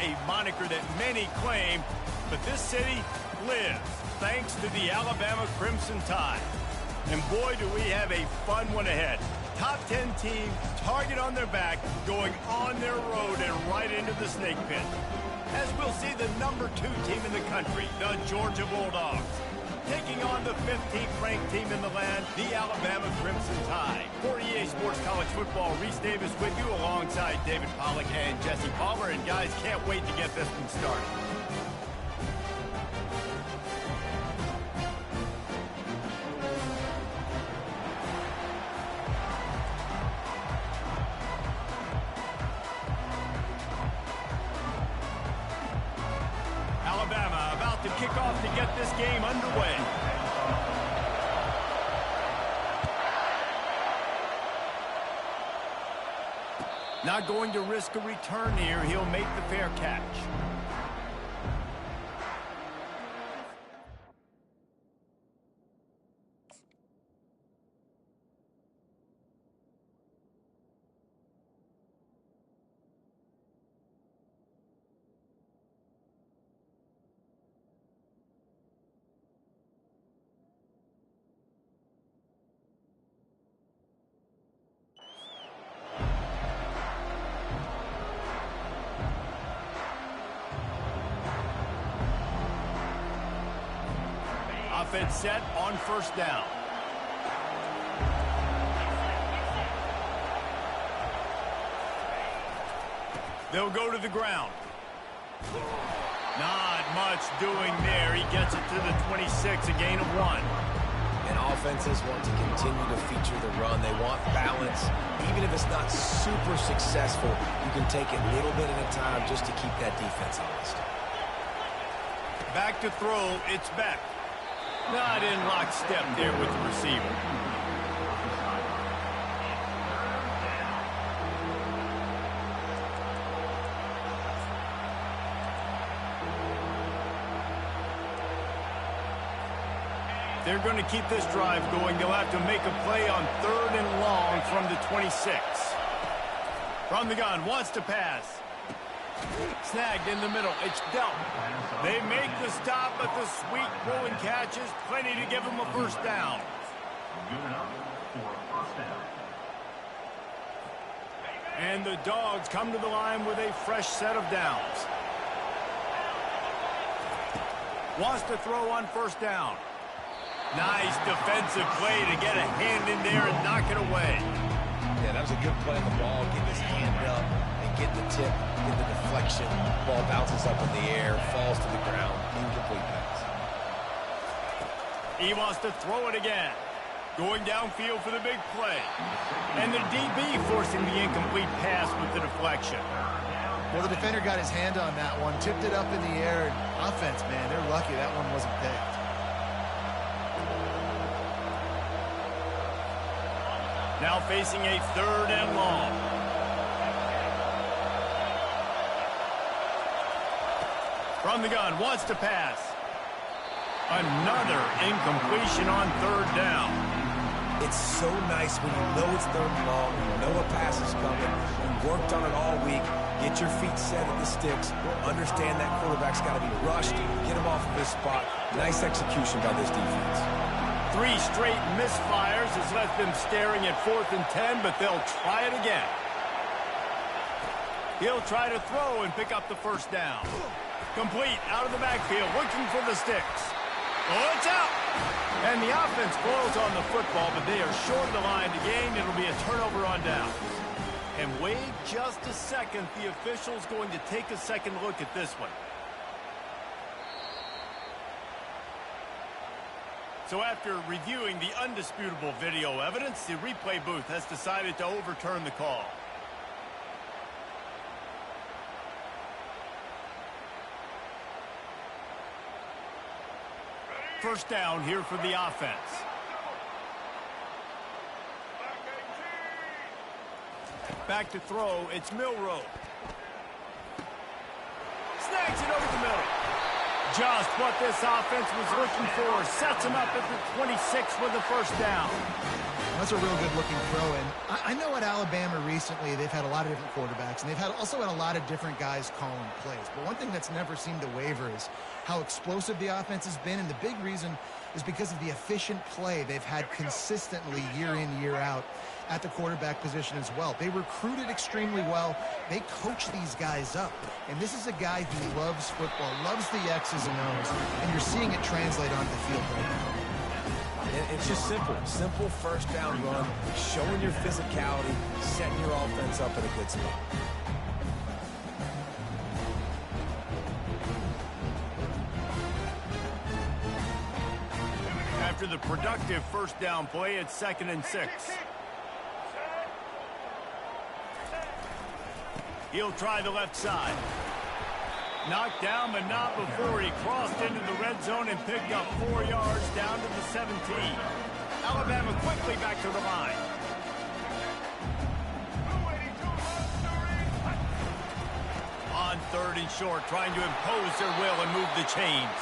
a moniker that many claim, but this city lives thanks to the Alabama Crimson Tide. And boy, do we have a fun one ahead. Top 10 team, target on their back, going on their road and right into the snake pit. As we'll see the number 2 team in the country, the Georgia Bulldogs, taking on the 15th ranked team in the land, the Alabama Crimson Tide. For EA Sports College Football, Reese Davis with you alongside David Pollack and Jesse Palmer. And guys, can't wait to get this one started. Alabama about to kick off to get this game underway. Not going to risk a return here. He'll make the fair catch. Offense set on first down. They'll go to the ground. Not much doing there. He gets it to the 26, a gain of 1. And offenses want to continue to feature the run. They want balance. Even if it's not super successful, you can take it little bit at a time just to keep that defense honest. Back to throw, it's Beck. Not in lockstep there with the receiver. They're going to keep this drive going. They'll have to make a play on 3rd and long from the 26. From the gun, wants to pass. Snagged in the middle. It's dealt. They make the stop, but the sweet throwing catch is plenty to give them a first down. And the Dogs come to the line with a fresh set of downs. Wants to throw on first down. Nice defensive play to get a hand in there and knock it away. Yeah, that was a good play on the ball. Get his hand up and get the tip, get the deflection. Ball bounces up in the air, falls to the ground. Incomplete pass. He wants to throw it again. Going downfield for the big play. And the DB forcing the incomplete pass with the deflection. Well, the defender got his hand on that one, tipped it up in the air. And offense, man, they're lucky that one wasn't picked. Now facing a 3rd and long. From the gun, wants to pass. Another incompletion on 3rd down. It's so nice when you know it's 3rd and long, you know a pass is coming, you worked on it all week, get your feet set at the sticks, understand that quarterback's got to be rushed, get him off of his spot. Nice execution by this defense. 3 straight misfires has left them staring at 4th and 10, but they'll try it again. He'll try to throw and pick up the first down. Complete out of the backfield, looking for the sticks. Oh, it's out! And the offense blows on the football, but they are short of the line to gain. It'll be a turnover on downs. And wait just a second. The official's going to take a second look at this one. So after reviewing the undisputable video evidence, the replay booth has decided to overturn the call. First down here for the offense. Back to throw, it's Milroe. Snags it over the middle. Just what this offense was looking for. Sets him up at the 26 with the first down. That's a real good-looking throw. And I know at Alabama recently they've had a lot of different quarterbacks, and they've also had a lot of different guys calling plays. But one thing that's never seemed to waver is how explosive the offense has been, and the big reason is because of the efficient play they've had consistently year in, year out at the quarterback position as well. They recruited extremely well. They coach these guys up. And this is a guy who loves football, loves the X's and O's, and you're seeing it translate onto the field right now. It's just simple first down run, showing your physicality, setting your offense up in a good spot. After the productive first down play, it's 2nd and 6. He'll try the left side. Knocked down, but not before he crossed into the red zone and picked up 4 yards down to the 17. Alabama quickly back to the line. On 3rd and short, trying to impose their will and move the chains.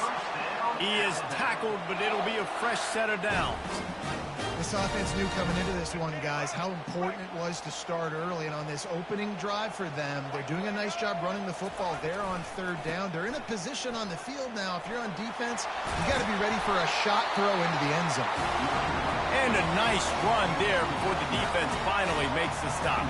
He is tackled, but it'll be a fresh set of downs. This offense knew coming into this one, guys, how important it was to start early. And on this opening drive for them, they're doing a nice job running the football there on 3rd down. They're in a position on the field now. If you're on defense, you got to be ready for a shot throw into the end zone. And a nice run there before the defense finally makes the stop.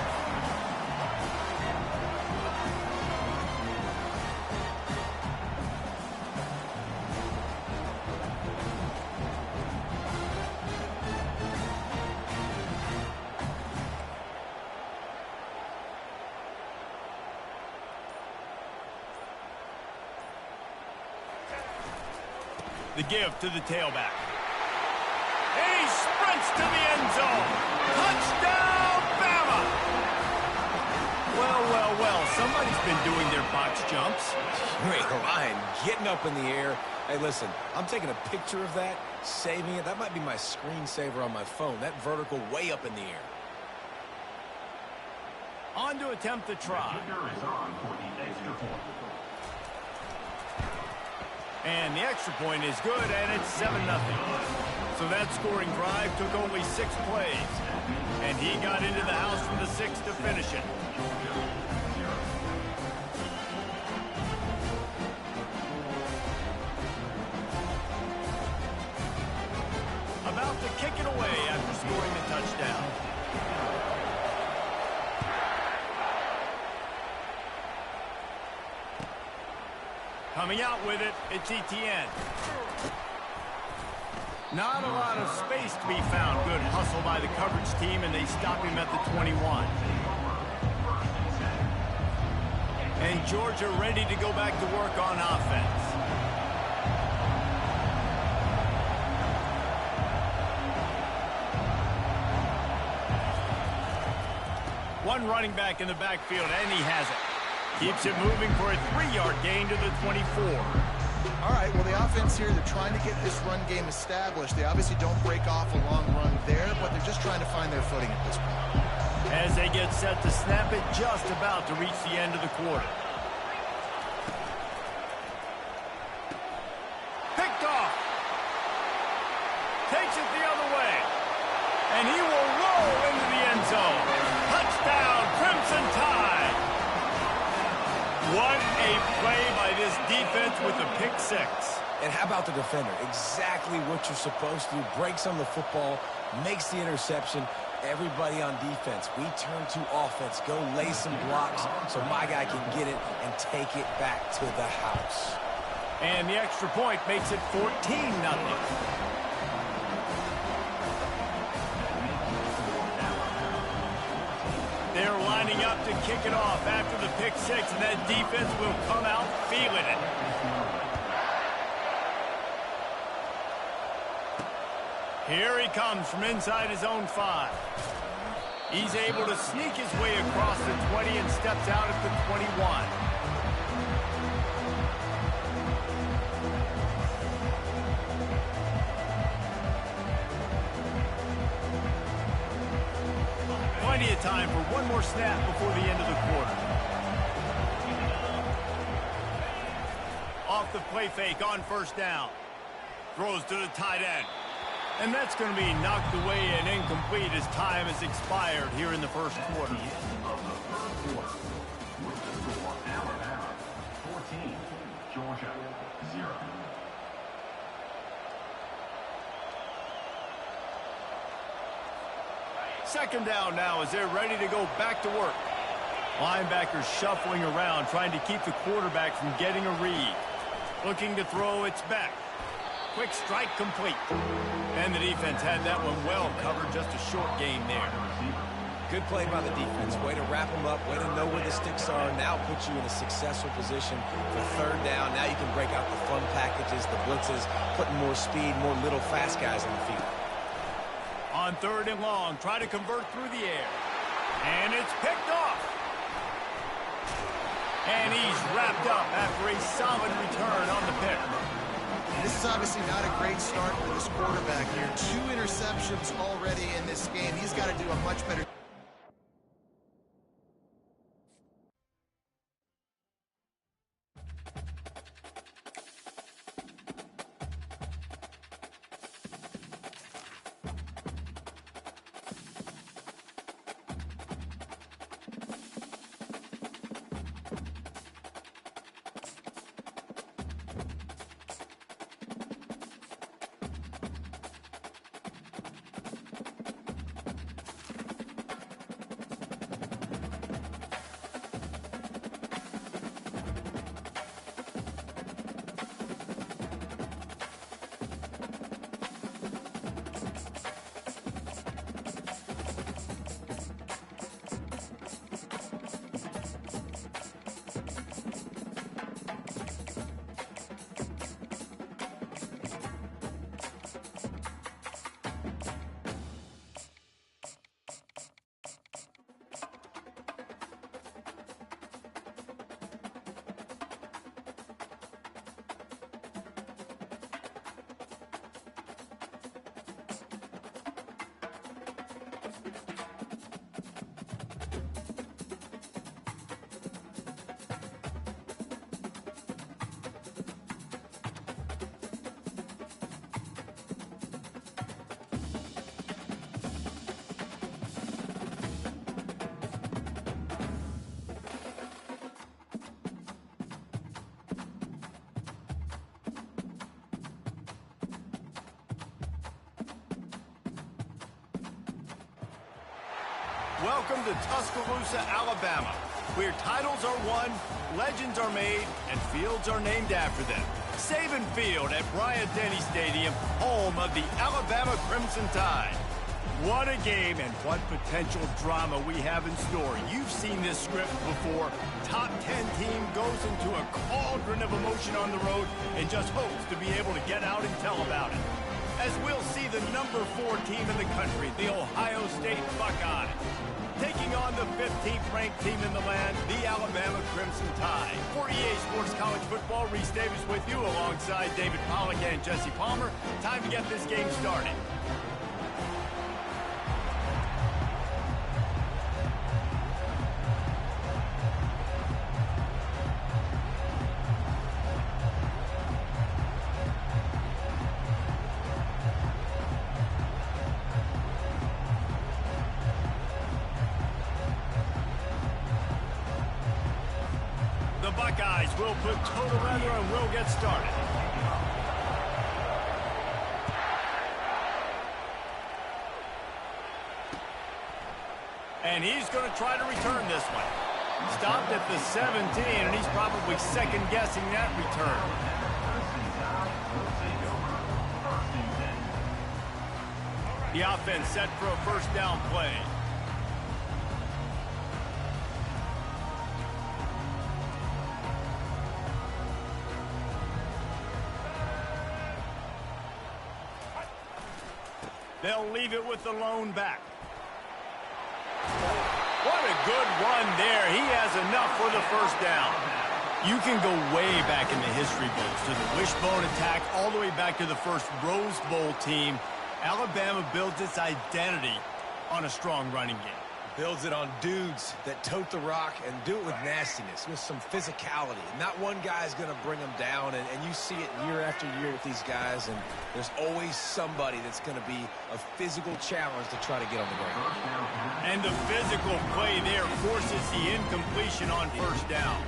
The give to the tailback. And he sprints to the end zone. Touchdown, Bama! Well, somebody's been doing their box jumps. Great line, getting up in the air. Hey, listen, I'm taking a picture of that, saving it. That might be my screensaver on my phone. That vertical way up in the air. On to attempt the try. And the extra point is good, and it's 7-0. So that scoring drive took only 6 plays. And he got into the house from the 6 to finish it. About to kick it away after scoring the touchdown. Coming out with it, it's Etienne. Not a lot of space to be found. Good hustle by the coverage team, and they stop him at the 21. And Georgia ready to go back to work on offense. One running back in the backfield, and he has it. Keeps it moving for a 3-yard gain to the 24. All right, well, the offense here, they're trying to get this run game established. They obviously don't break off a long run there, but they're just trying to find their footing at this point. As they get set to snap it, just about to reach the end of the quarter. Picked off. Takes it the other way. And he will roll into the end zone. Touchdown, Crimson Tide. What a play by this defense with the pick 6. And how about the defender? Exactly what you're supposed to do. Breaks on the football, makes the interception. Everybody on defense, we turn to offense. Go lay some blocks so my guy can get it and take it back to the house. And the extra point makes it 14-0. They're lining up to kick it off after the pick 6, and that defense will come out feeling it. Here he comes from inside his own 5. He's able to sneak his way across the 20 and steps out at the 21. Plenty of time for one more snap before the end of the quarter. Off off the play fake on first down. Throws to the tight end. And that's going to be knocked away and incomplete as time has expired here in the first quarter. Georgia, 0. Second down now as they're ready to go back to work. Linebackers shuffling around, trying to keep the quarterback from getting a read. Looking to throw, it's back. Quick strike complete. And the defense had that one well covered, just a short game there. Good play by the defense. Way to wrap them up, way to know where the sticks are. Now puts you in a successful position for third down. Now you can break out the fun packages, the blitzes, putting more speed, more little fast guys on the field. On third and long, try to convert through the air. And it's picked off. And he's wrapped up after a solid return on the pick. This is obviously not a great start for this quarterback here. 2 interceptions already in this game. He's got to do a much better. Welcome to Tuscaloosa, Alabama, where titles are won, legends are made, and fields are named after them. Saban Field at Bryant-Denny Stadium, home of the Alabama Crimson Tide. What a game and what potential drama we have in store. You've seen this script before. Top 10 team goes into a cauldron of emotion on the road and just hopes to be able to get out and tell about it. As we'll see the number 4 team in the country, the Ohio State Buckeyes, taking on the 15th ranked team in the land, the Alabama Crimson Tide. For EA Sports College Football, Reese Davis with you alongside David Pollack and Jesse Palmer. Time to get this game started. The Buckeyes will put total weather and will get started. And he's going to try to return this one. Stopped at the 17, and he's probably second-guessing that return. The offense set for a first down play. They'll leave it with the lone back. What a good run there. He has enough for the first down. You can go way back in the history books to the wishbone attack, all the way back to the first Rose Bowl team. Alabama builds its identity on a strong running game. Builds it on dudes that tote the rock and do it with nastiness, with some physicality. Not one guy is going to bring them down, and you see it year after year with these guys, and there's always somebody that's going to be a physical challenge to try to get on the ground. And the physical play there forces the incompletion on first down.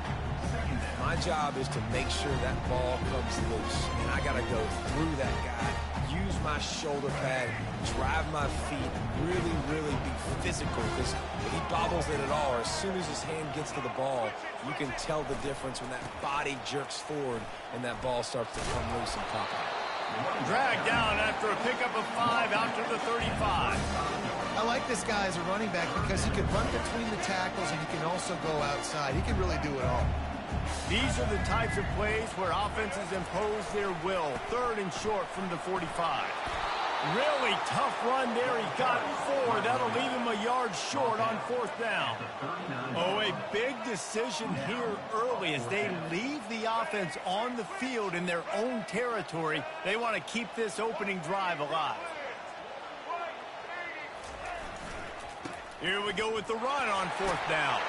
My job is to make sure that ball comes loose, and I got to go through that guy, use my shoulder pad, drive my feet, really, really be physical, because if he bobbles it at all, or as soon as his hand gets to the ball, you can tell the difference when that body jerks forward and that ball starts to come loose and pop out. Dragged down after a pickup of 5 out to the 35. I like this guy as a running back because he can run between the tackles and he can also go outside. He can really do it all. These are the types of plays where offenses impose their will. 3rd and short from the 45. Really tough run there. He got 4. That'll leave him a yard short on 4th down. Oh, a big decision here early as they leave the offense on the field in their own territory. They want to keep this opening drive alive. Here we go with the run on 4th down.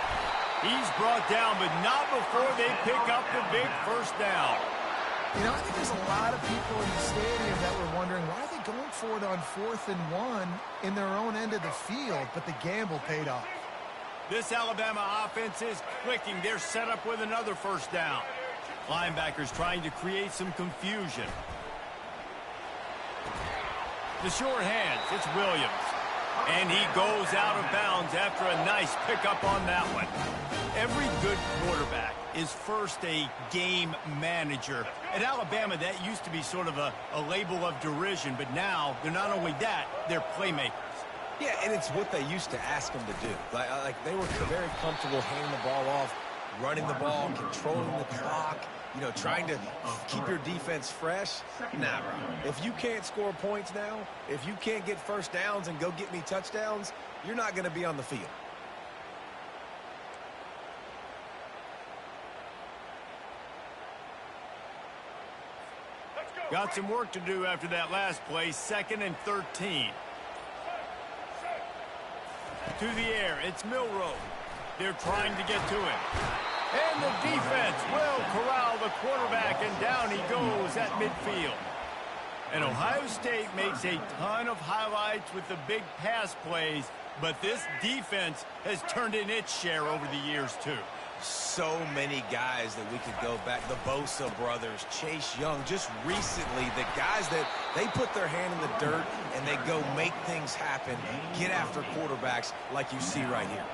He's brought down, but not before they pick up the big first down. You know, I think there's a lot of people in the stadium that were wondering, why are they going for it on 4th and 1 in their own end of the field? But the gamble paid off. This Alabama offense is clicking. They're set up with another first down. Linebackers trying to create some confusion. The short hands, it's Williams. And he goes out of bounds after a nice pickup on that one. Every good quarterback is first a game manager. At Alabama, that used to be sort of a label of derision, but now they're not only that, they're playmakers. Yeah, and it's what they used to ask them to do. Like they were very comfortable handing the ball off, running the ball, controlling the clock, you know, trying to keep your defense fresh. Nah, bro. If you can't score points now, if you can't get first downs and go get me touchdowns, you're not going to be on the field. Got some work to do after that last play. 2nd and 13. To the air, it's Milroe. They're trying to get to him. And the defense will corral the quarterback, and down he goes at midfield. And Ohio State makes a ton of highlights with the big pass plays, but this defense has turned in its share over the years, too. So many guys that we could go back. The Bosa brothers, Chase Young, just recently, the guys that they put their hand in the dirt and they go make things happen, get after quarterbacks like you see right here.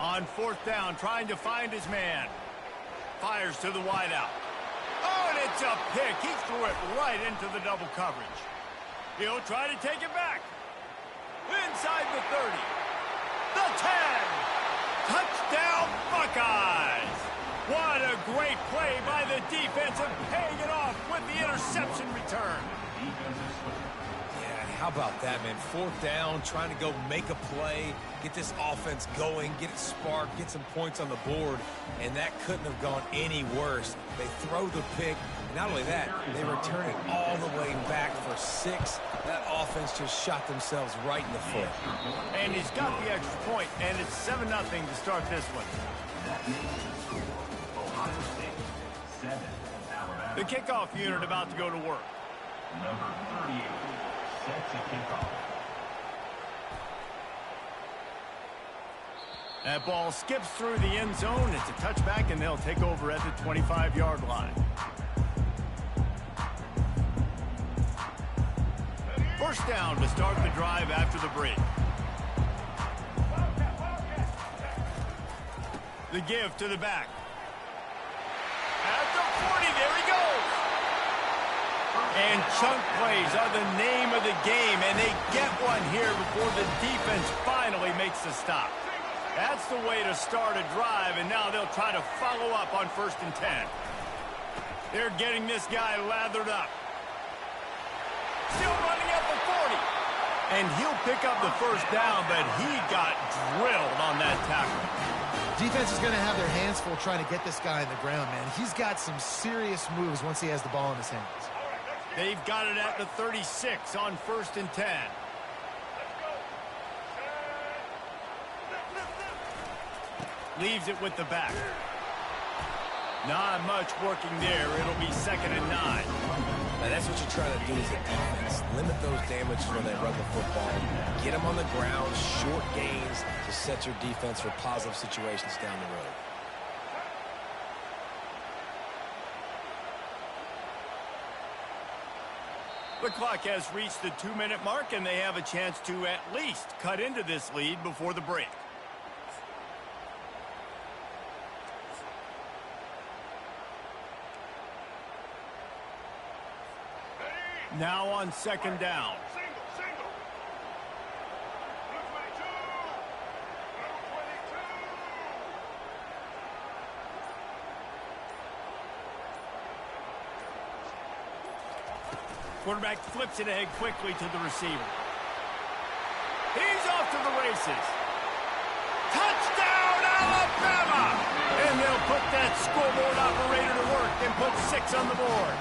On 4th down, trying to find his man. Fires to the wideout. Oh, and it's a pick. He threw it right into the double coverage. He'll try to take it back. Inside the 30. The 10. Touchdown, Buckeyes. What a great play by the defense and paying it off with the interception return. Yeah, how about that, man? 4th down, trying to go make a play, get this offense going, get it sparked, get some points on the board, and that couldn't have gone any worse. They throw the pick. Not only that, they return it all the way back for 6. That offense just shot themselves right in the foot. And he's got the extra point, and it's 7-0 to start this one. Ohio State, 7, Alabama. The kickoff unit about to go to work. Number 38, set to kickoff. That ball skips through the end zone. It's a touchback, and they'll take over at the 25-yard line. First down to start the drive after the break. The give to the back. At the 40, there he goes. And chunk plays are the name of the game, and they get one here before the defense finally makes the stop. That's the way to start a drive, and now they'll try to follow up on 1st and 10. They're getting this guy lathered up. Still running at the 40. And he'll pick up the first down, but he got drilled on that tackle. Defense is going to have their hands full trying to get this guy on the ground, man. He's got some serious moves once he has the ball in his hands. They've got it at the 36 on 1st and 10. Leaves it with the back. Not much working there. It'll be 2nd and 9. Now that's what you're trying to do as a defense. Limit those damages when they run the football. Get them on the ground, short gains to set your defense for positive situations down the road. The clock has reached the 2-minute mark, and they have a chance to at least cut into this lead before the break. Now on 2nd down. Quarterback flips it ahead quickly to the receiver. He's off to the races. Touchdown, Alabama! And they'll put that scoreboard operator to work and put 6 on the board.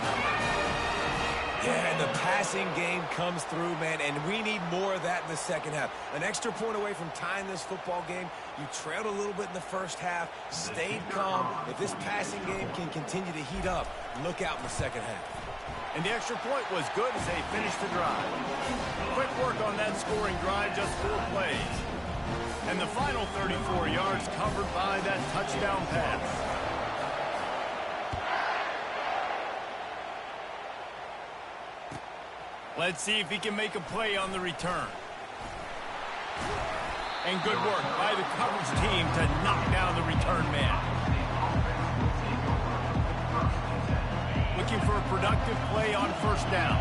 Yeah, and the passing game comes through, man, and we need more of that in the second half. An extra point away from tying this football game. You trailed a little bit in the first half, stayed calm. If this passing game can continue to heat up, look out in the second half. And the extra point was good as they finished the drive. Quick work on that scoring drive, just 4 plays. And the final 34 yards covered by that touchdown pass. Let's see if he can make a play on the return. And good work by the coverage team to knock down the return man. Looking for a productive play on 1st down.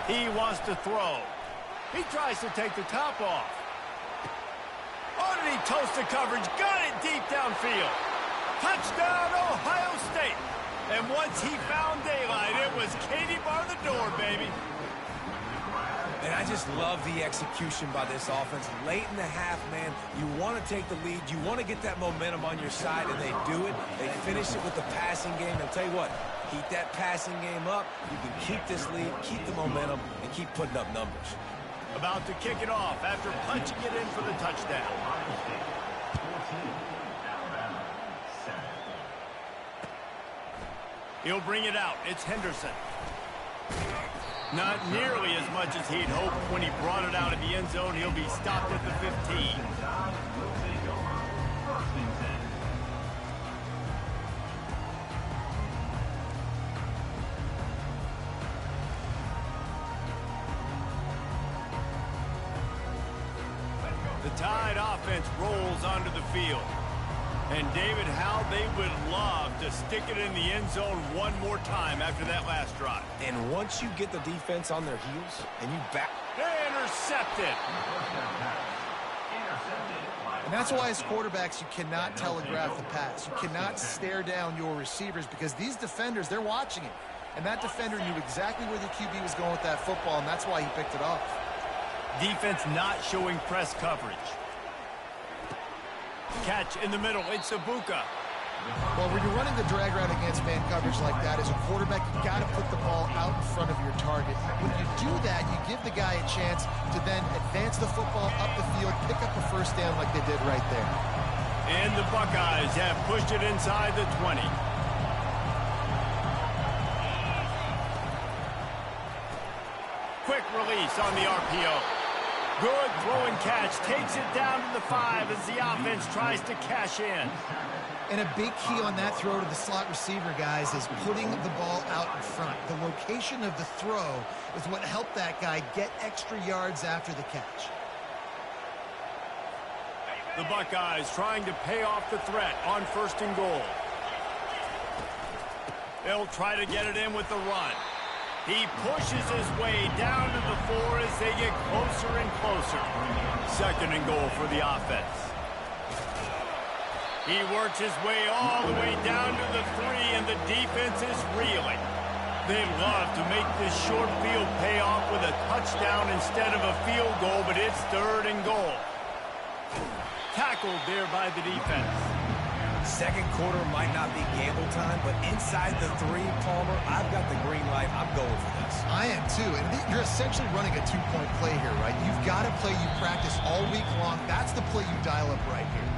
He wants to throw. He tries to take the top off. Oh, did he toast the coverage? Got it deep downfield. Touchdown, Ohio State. And once he found daylight, it was Katie bar the door, baby. And I just love the execution by this offense. Late in the half, man, you want to take the lead. You want to get that momentum on your side, and they do it. They finish it with the passing game. And tell you what, keep that passing game up. You can keep this lead, keep the momentum, and keep putting up numbers. About to kick it off after punching it in for the touchdown. He'll bring it out. It's Henderson. Not nearly as much as he'd hoped when he brought it out of the end zone. He'll be stopped at the 15. The Tide offense rolls onto the field. And David, how they would love to stick it in the end zone one more time after that last drive. And once you get the defense on their heels and you back... Intercepted. And that's why as quarterbacks, you cannot telegraph the pass. You cannot stare down your receivers because these defenders, they're watching it. And that defender knew exactly where the QB was going with that football, and that's why he picked it off. Defense not showing press coverage. Catch in the middle. It's Ibuka. Well, when you're running the drag route against man coverage like that, as a quarterback, you got to put the ball out in front of your target. When you do that, you give the guy a chance to then advance the football up the field, pick up a first down like they did right there. And the Buckeyes have pushed it inside the 20. Quick release on the RPO. Good throw and catch. Takes it down to the 5 as the offense tries to cash in. And a big key on that throw to the slot receiver, guys, is putting the ball out in front. The location of the throw is what helped that guy get extra yards after the catch. The Buckeyes trying to pay off the threat on 1st and goal. They'll try to get it in with the run. He pushes his way down to the 4 as they get closer and closer. 2nd and goal for the offense. He works his way all the way down to the 3, and the defense is reeling. They'd love to make this short field pay off with a touchdown instead of a field goal, but it's 3rd and goal. Tackled there by the defense. Second quarter might not be gamble time, but inside the 3, Palmer, I've got the green light. I'm going for this. I am too, and you're essentially running a 2-point play here, right? You've got a play you practice all week long. That's the play you dial up right here.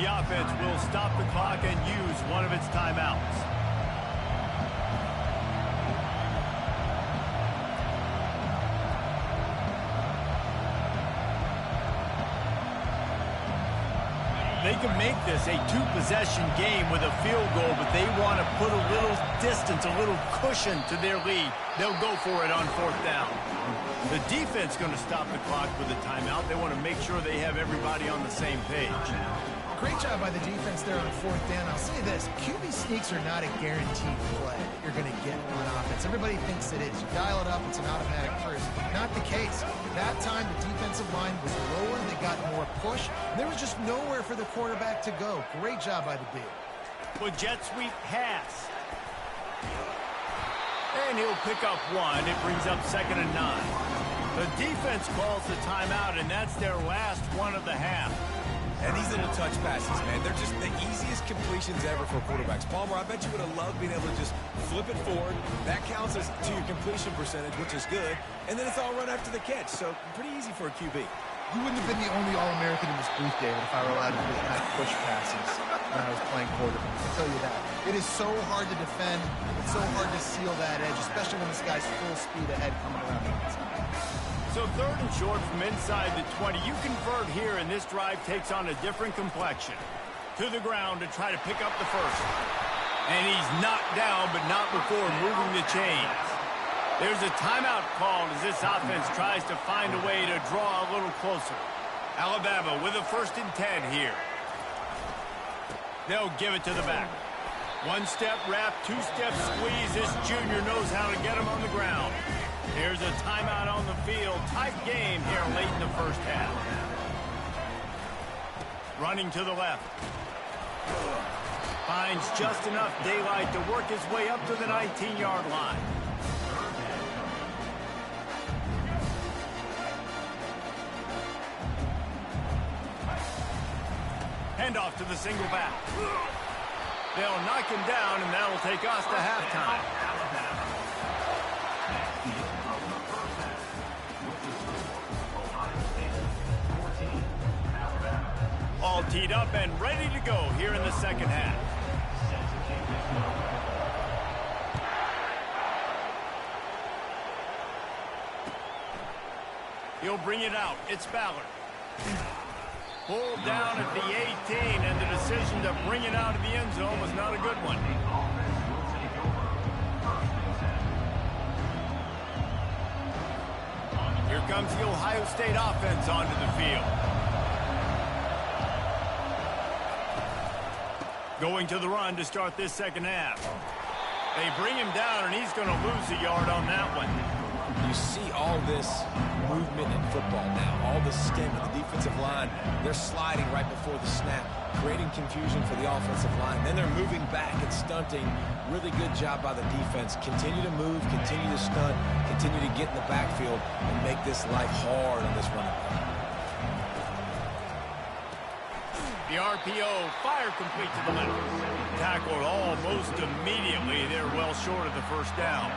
The offense will stop the clock and use one of its timeouts. They can make this a 2-possession game with a field goal, but they want to put a little distance, a little cushion to their lead. They'll go for it on 4th down. The defense is going to stop the clock with a timeout. They want to make sure they have everybody on the same page. Great job by the defense there on 4th down. I'll say this, QB sneaks are not a guaranteed play that you're going to get on offense. Everybody thinks it is. You dial it up, it's an automatic first. Not the case. That time, the defensive line was lower. They got more push. There was just nowhere for the quarterback to go. Great job by the D. With jet sweep pass. And he'll pick up 1. It brings up 2nd and 9. The defense calls the timeout, and that's their last one of the half. And these little touch passes, man, they're just the easiest completions ever for quarterbacks. Palmer, I bet you would have loved being able to just flip it forward. That counts as to your completion percentage, which is good. And then it's all run after the catch, so pretty easy for a QB. You wouldn't have been the only All-American in this booth, David, if I were allowed to do the kind of push passes when I was playing quarterback. I'll tell you that. It is so hard to defend. It's so hard to seal that edge, especially when this guy's full speed ahead coming around the inside. So 3rd and short from inside the 20. You convert here, and this drive takes on a different complexion. To the ground to try to pick up the first. And he's knocked down, but not before moving the chains. There's a timeout called as this offense tries to find a way to draw a little closer. Alabama with a 1st and 10 here. They'll give it to the back. 1-step wrap, 2-step squeeze. This junior knows how to get him on the ground. Here's a timeout on the field. Tight game here late in the first half. Running to the left. Finds just enough daylight to work his way up to the 19-yard line. Handoff to the single back. They'll knock him down, and that'll take us to halftime. All teed up and ready to go here in the second half. He'll bring it out. It's Ballard. Pulled down at the 18, and the decision to bring it out of the end zone was not a good one. Here comes the Ohio State offense onto the field. Going to the run to start this second half. They bring him down, and he's going to lose a yard on that one. You see all this movement in football now. All the skin of the defensive line. They're sliding right before the snap, creating confusion for the offensive line. Then they're moving back and stunting. Really good job by the defense. Continue to move, continue to stunt, continue to get in the backfield and make this life hard on this running back. The RPO, fire complete to the left. Tackled almost immediately. They're well short of the first down.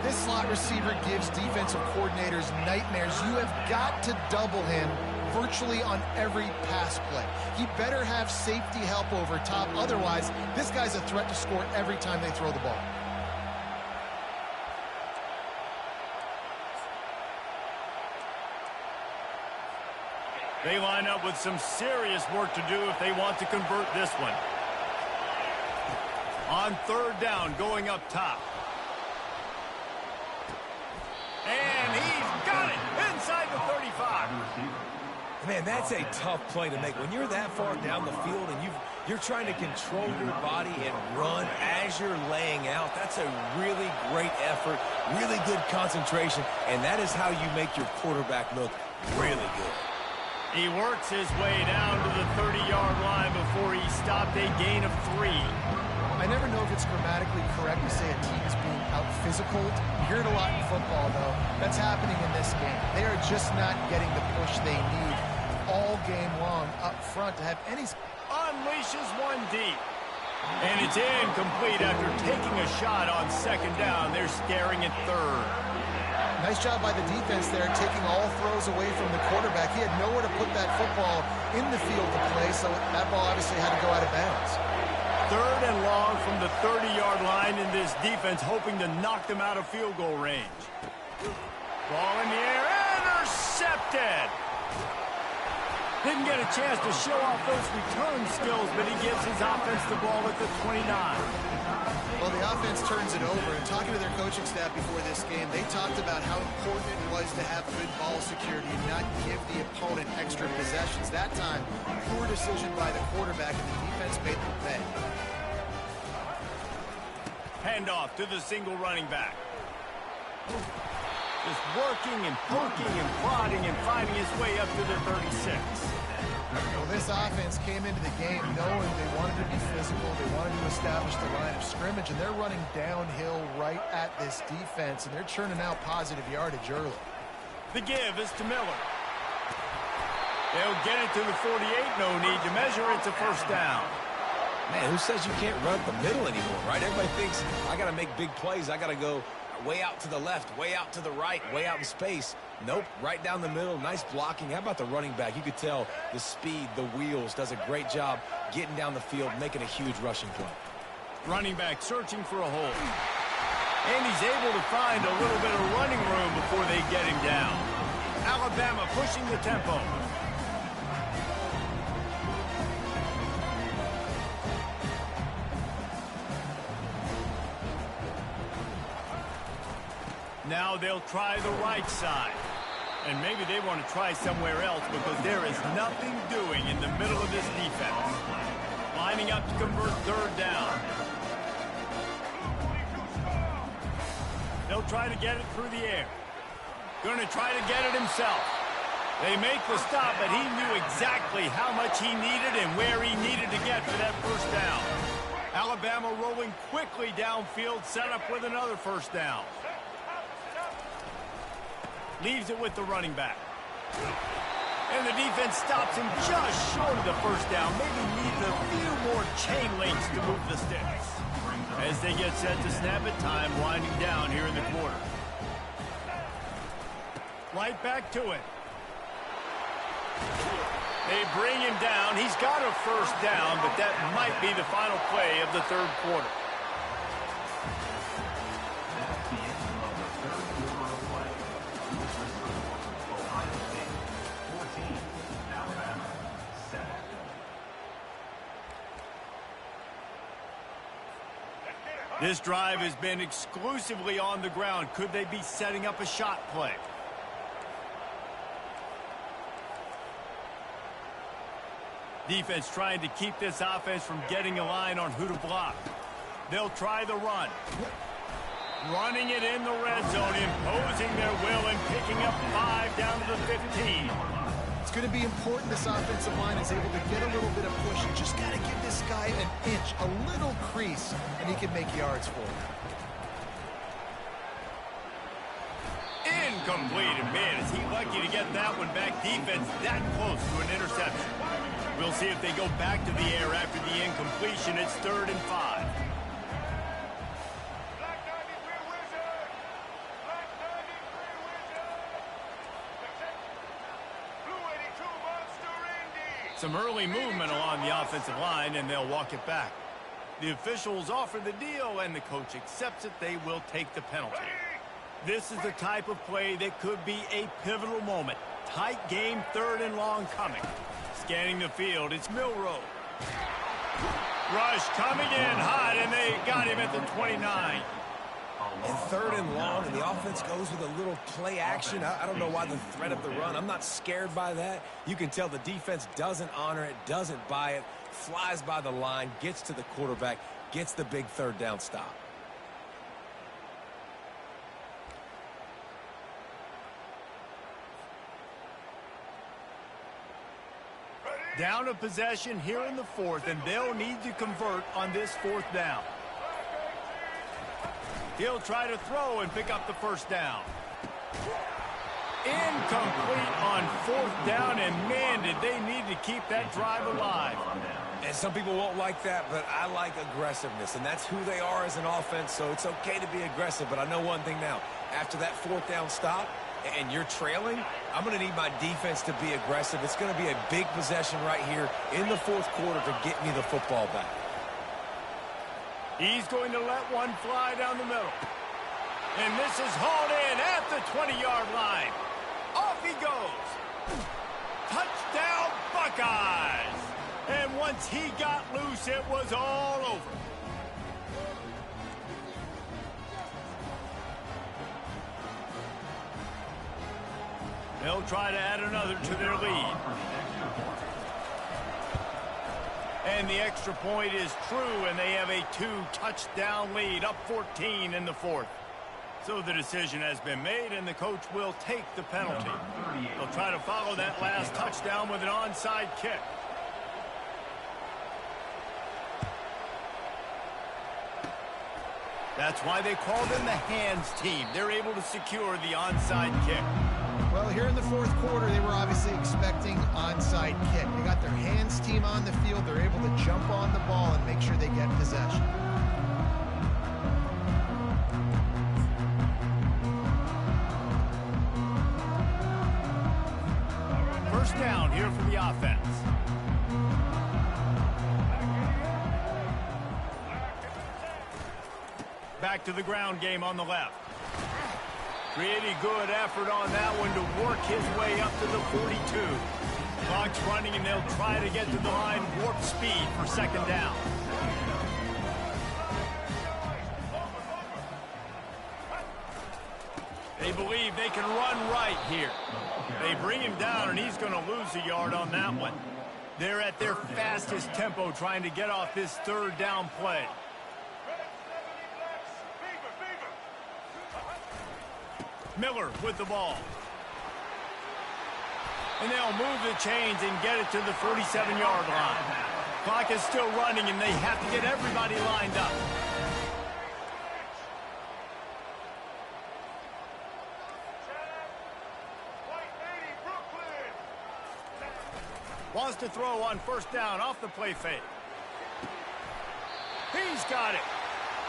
This slot receiver gives defensive coordinators nightmares. You have got to double him virtually on every pass play. He better have safety help over top. Otherwise, this guy's a threat to score every time they throw the ball. They line up with some serious work to do if they want to convert this one. On 3rd down, going up top. And he's got it inside the 35. Man, that's a tough play to make. When you're that far down the field and you're trying to control your body and run as you're laying out, that's a really great effort, really good concentration, and that is how you make your quarterback look really good. He works his way down to the 30-yard line before he stopped a gain of 3. I never know if it's grammatically correct to say a team is being out-physical. You hear it a lot in football, though. That's happening in this game. They are just not getting the push they need all game long up front to have any... On unleashes one deep. And it's incomplete after taking a shot on second down. They're staring at third. Nice job by the defense there, taking all throws away from the quarterback. He had nowhere to put that football in the field to play, so that ball obviously had to go out of bounds. Third and long from the 30-yard line, in this defense hoping to knock them out of field goal range. Ball in the air, intercepted. Didn't get a chance to show off those return skills, but he gives his offense the ball at the 29. Well, the offense turns it over, and talking to their coaching staff before this game, they talked about how important it was to have good ball security and not give the opponent extra possessions. That time, poor decision by the quarterback, and the defense made them pay. Handoff to the single running back. Just working and poking and prodding and finding his way up to the 36. Well, this offense came into the game knowing they wanted to be physical, they wanted to establish the line of scrimmage, and they're running downhill right at this defense, and they're churning out positive yardage early. The give is to Miller. They'll get it to the 48, no need to measure. It's a first down. Man, who says you can't run up the middle anymore, right? Everybody thinks, I got to make big plays. I got to go way out to the left, way out to the right, way out in space. Nope, right down the middle. Nice blocking. How about the running back? You could tell the speed, the wheels, does a great job getting down the field, making a huge rushing play. Running back searching for a hole. And he's able to find a little bit of running room before they get him down. Alabama pushing the tempo. Now they'll try the right side. And maybe they want to try somewhere else because there is nothing doing in the middle of this defense. Lining up to convert third down. They'll try to get it through the air. Going to try to get it himself. They make the stop, but he knew exactly how much he needed and where he needed to get for that first down. Alabama rolling quickly downfield, set up with another first down. Leaves it with the running back. And the defense stops him just short of the first down. Maybe needs a few more chain links to move the sticks. As they get set to snap it, time winding down here in the quarter. Right back to it. They bring him down. He's got a first down, but that might be the final play of the third quarter. This drive has been exclusively on the ground. Could they be setting up a shot play? Defense trying to keep this offense from getting a line on who to block. They'll try the run. Running it in the red zone, imposing their will and picking up 5 down to the 15. It's going to be important this offensive line is able to get a little bit of push. You just got to give this guy an inch, a little crease, and he can make yards for you. Incomplete, and man, is he lucky to get that one back. Defense that close to an interception. We'll see if they go back to the air after the incompletion. It's 3rd and 5. Some early movement along the offensive line, and they'll walk it back. The officials offer the deal, and the coach accepts it. They will take the penalty. This is the type of play that could be a pivotal moment. Tight game, 3rd and long coming. Scanning the field, it's Milroe. Rush coming in hot, and they got him at the 29. And 3rd and long, and the offense goes with a little play action. I don't know why the threat of the run. I'm not scared by that. You can tell the defense doesn't honor it, doesn't buy it, flies by the line, gets to the quarterback, gets the big 3rd down stop. Down a possession here in the 4th, and they'll need to convert on this 4th down. He'll try to throw and pick up the first down. Incomplete on 4th down, and man, did they need to keep that drive alive. And some people won't like that, but I like aggressiveness, and that's who they are as an offense, so it's okay to be aggressive. But I know one thing now. After that fourth down stop and you're trailing, I'm going to need my defense to be aggressive. It's going to be a big possession right here in the fourth quarter to get me the football back. He's going to let one fly down the middle. And this is hauled in at the 20-yard line. Off he goes. Touchdown, Buckeyes! And once he got loose, it was all over. They'll try to add another to their lead. And the extra point is true, and they have a 2-touchdown lead, up 14 in the fourth. So the decision has been made, and the coach will take the penalty. They'll try to follow that last touchdown with an onside kick. That's why they call them the hands team. They're able to secure the onside kick. Well, here in the fourth quarter, they were obviously expecting onside kick. They got their hands team on the field. They're able to jump on the ball and make sure they get possession. First down here for the offense. Back to the ground game on the left. Pretty good effort on that one to work his way up to the 42. Clock's running, and they'll try to get to the line warp speed for second down. They believe they can run right here. They bring him down, and he's going to lose a yard on that one. They're at their fastest tempo trying to get off this third down play. Miller with the ball. And they'll move the chains and get it to the 47-yard line. Clock is still running, and they have to get everybody lined up. Wants to throw on first down off the play fake. He's got it.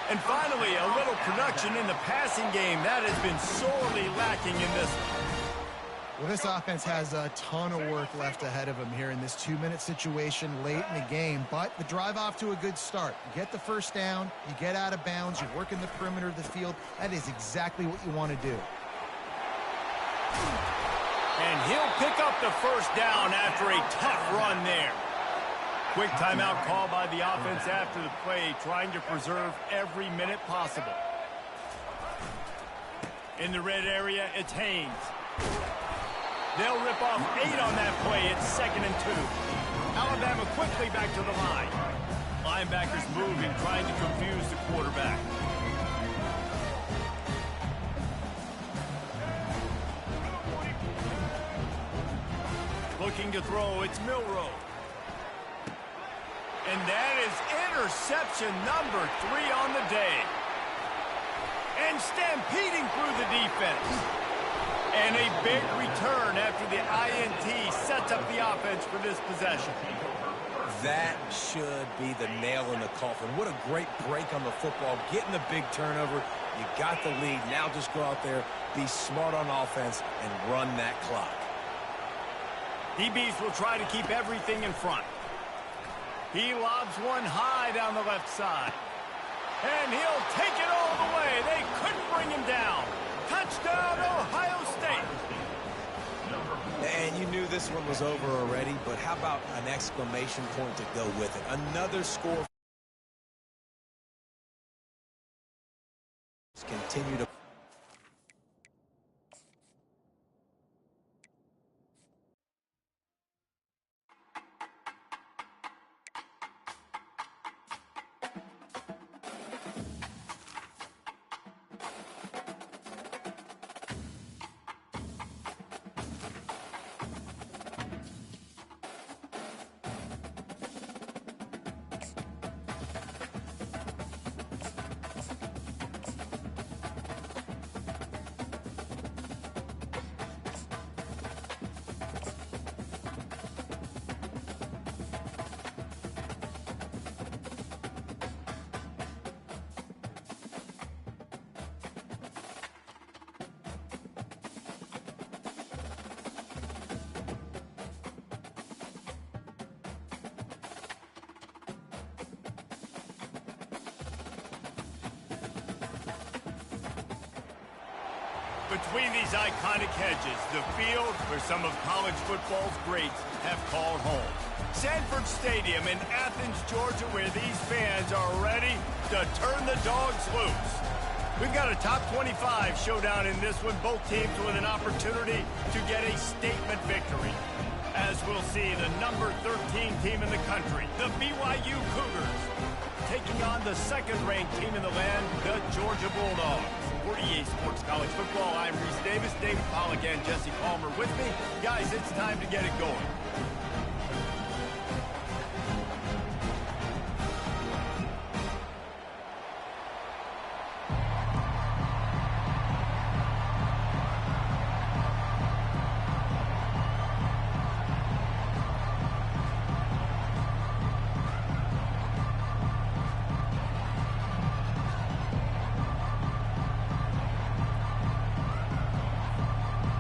And finally, a little production in the passing game. That has been sorely lacking in this one. Well, this offense has a ton of work left ahead of them here in this 2-minute situation late in the game. But the drive off to a good start. You get the first down, you get out of bounds, you work in the perimeter of the field. That is exactly what you want to do. And he'll pick up the first down after a tough run there. Quick timeout call by the offense after the play, trying to preserve every minute possible. In the red area, it's Haynes. They'll rip off 8 on that play. It's 2nd and 2. Alabama quickly back to the line. Linebackers moving, trying to confuse the quarterback. Looking to throw, it's Milroe. And that is interception number 3 on the day. And stampeding through the defense. And a big return after the INT sets up the offense for this possession. That should be the nail in the coffin. What a great break on the football. Getting the big turnover. You got the lead. Now just go out there, be smart on offense, and run that clock. DBs will try to keep everything in front. He lobs one high down the left side. And he'll take it all the way. They couldn't bring him down. Touchdown, Ohio State. And you knew this one was over already, but how about an exclamation point to go with it? Another score. Continue to... Between these iconic hedges, the field where some of college football's greats have called home. Sanford Stadium in Athens, Georgia, where these fans are ready to turn the dogs loose. We've got a top 25 showdown in this one, both teams with an opportunity to get a statement victory. As we'll see, the number 13 team in the country, the BYU Cougars, taking on the second-ranked team in the land, the Georgia Bulldogs. For EA Sports College Football, I'm Reese Davis, David Pollack, and Jesse Palmer with me. Guys, it's time to get it going.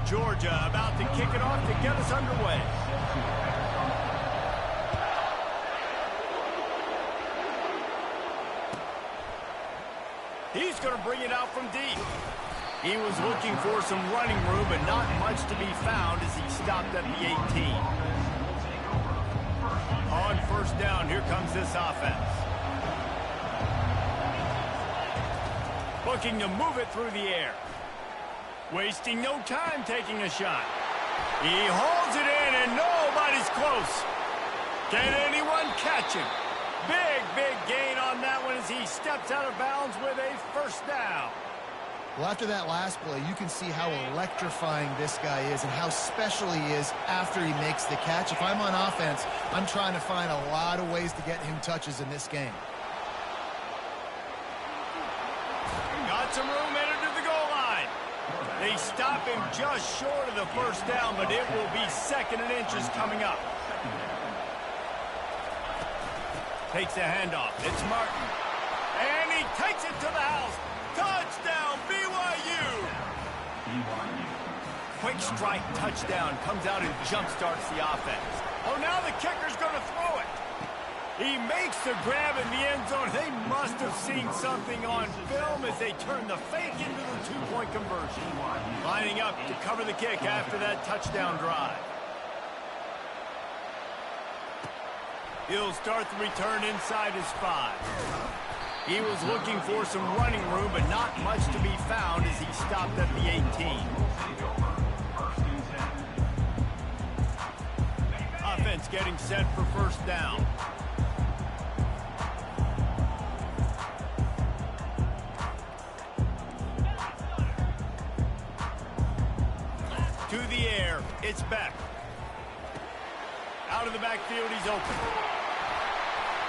Georgia about to kick it off to get us underway. He's going to bring it out from deep. He was looking for some running room, but not much to be found as he stopped at the 18. On first down, here comes this offense. Looking to move it through the air. Wasting no time taking a shot. He hauls it in, and nobody's close. Can anyone catch him? Big gain on that one as he steps out of bounds with a first down. Well, after that last play, you can see how electrifying this guy is and how special he is after he makes the catch. If I'm on offense, I'm trying to find a lot of ways to get him touches in this game. Got some room headed to the goal line. They stop him just short of the first down, but it will be second and inches coming up. Takes a handoff. It's Martin. And he takes it to the house. Touchdown, BYU! Quick strike touchdown. Comes out and jump-starts the offense. Oh, now the kicker's going to throw it. He makes the grab in the end zone. They must have seen something on film as they turn the fake into the two-point conversion. Lining up to cover the kick after that touchdown drive. He'll start the return inside his 5. He was looking for some running room, but not much to be found as he stopped at the 18. Offense getting set for first down. To the air, it's Beck. Out of the backfield, he's open.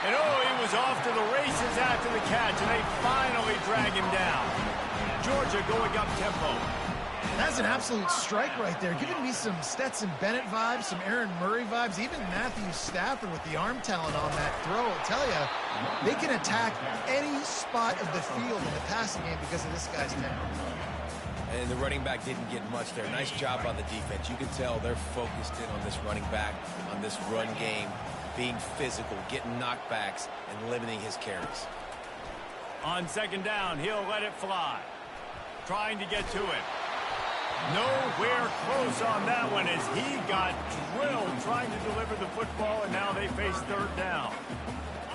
And oh, he was off to the races after the catch, and they finally drag him down. Georgia going up tempo. That's an absolute strike right there, giving me some Stetson Bennett vibes, some Aaron Murray vibes, even Matthew Stafford with the arm talent on that throw. I'll tell you, they can attack any spot of the field in the passing game because of this guy's talent. And the running back didn't get much there. Nice job on the defense. You can tell they're focused in on this running back, on this run game, being physical, getting knockbacks, and limiting his carries. On second down, he'll let it fly. Trying to get to it. Nowhere close on that one as he got drilled trying to deliver the football, and now they face third down.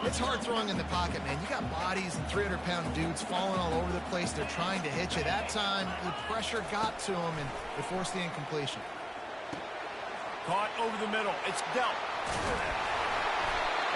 It's hard throwing in the pocket, man. You got bodies and 300-pound dudes falling all over the place. They're trying to hit you. That time, the pressure got to him, and they forced the incompletion. Caught over the middle. It's dealt.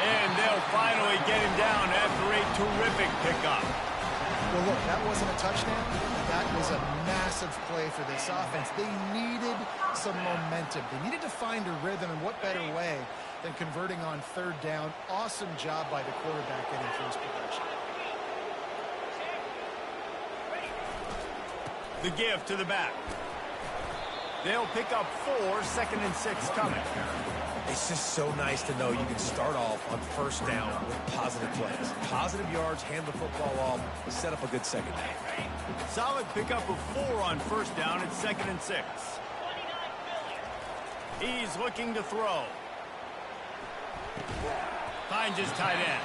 And they'll finally get him down after a terrific pickup. Well, look, that wasn't a touchdown. That was a massive play for this offense. They needed some momentum. They needed to find a rhythm, and what better way than converting on third down. Awesome job by the quarterback getting first possession. The give to the back. They'll pick up 4, second and 6 coming. It's just so nice to know you can start off on first down with positive plays. Positive yards, hand the football off, set up a good second down. Solid pickup of 4 on first down at second and 6. He's looking to throw. Finds his tight end.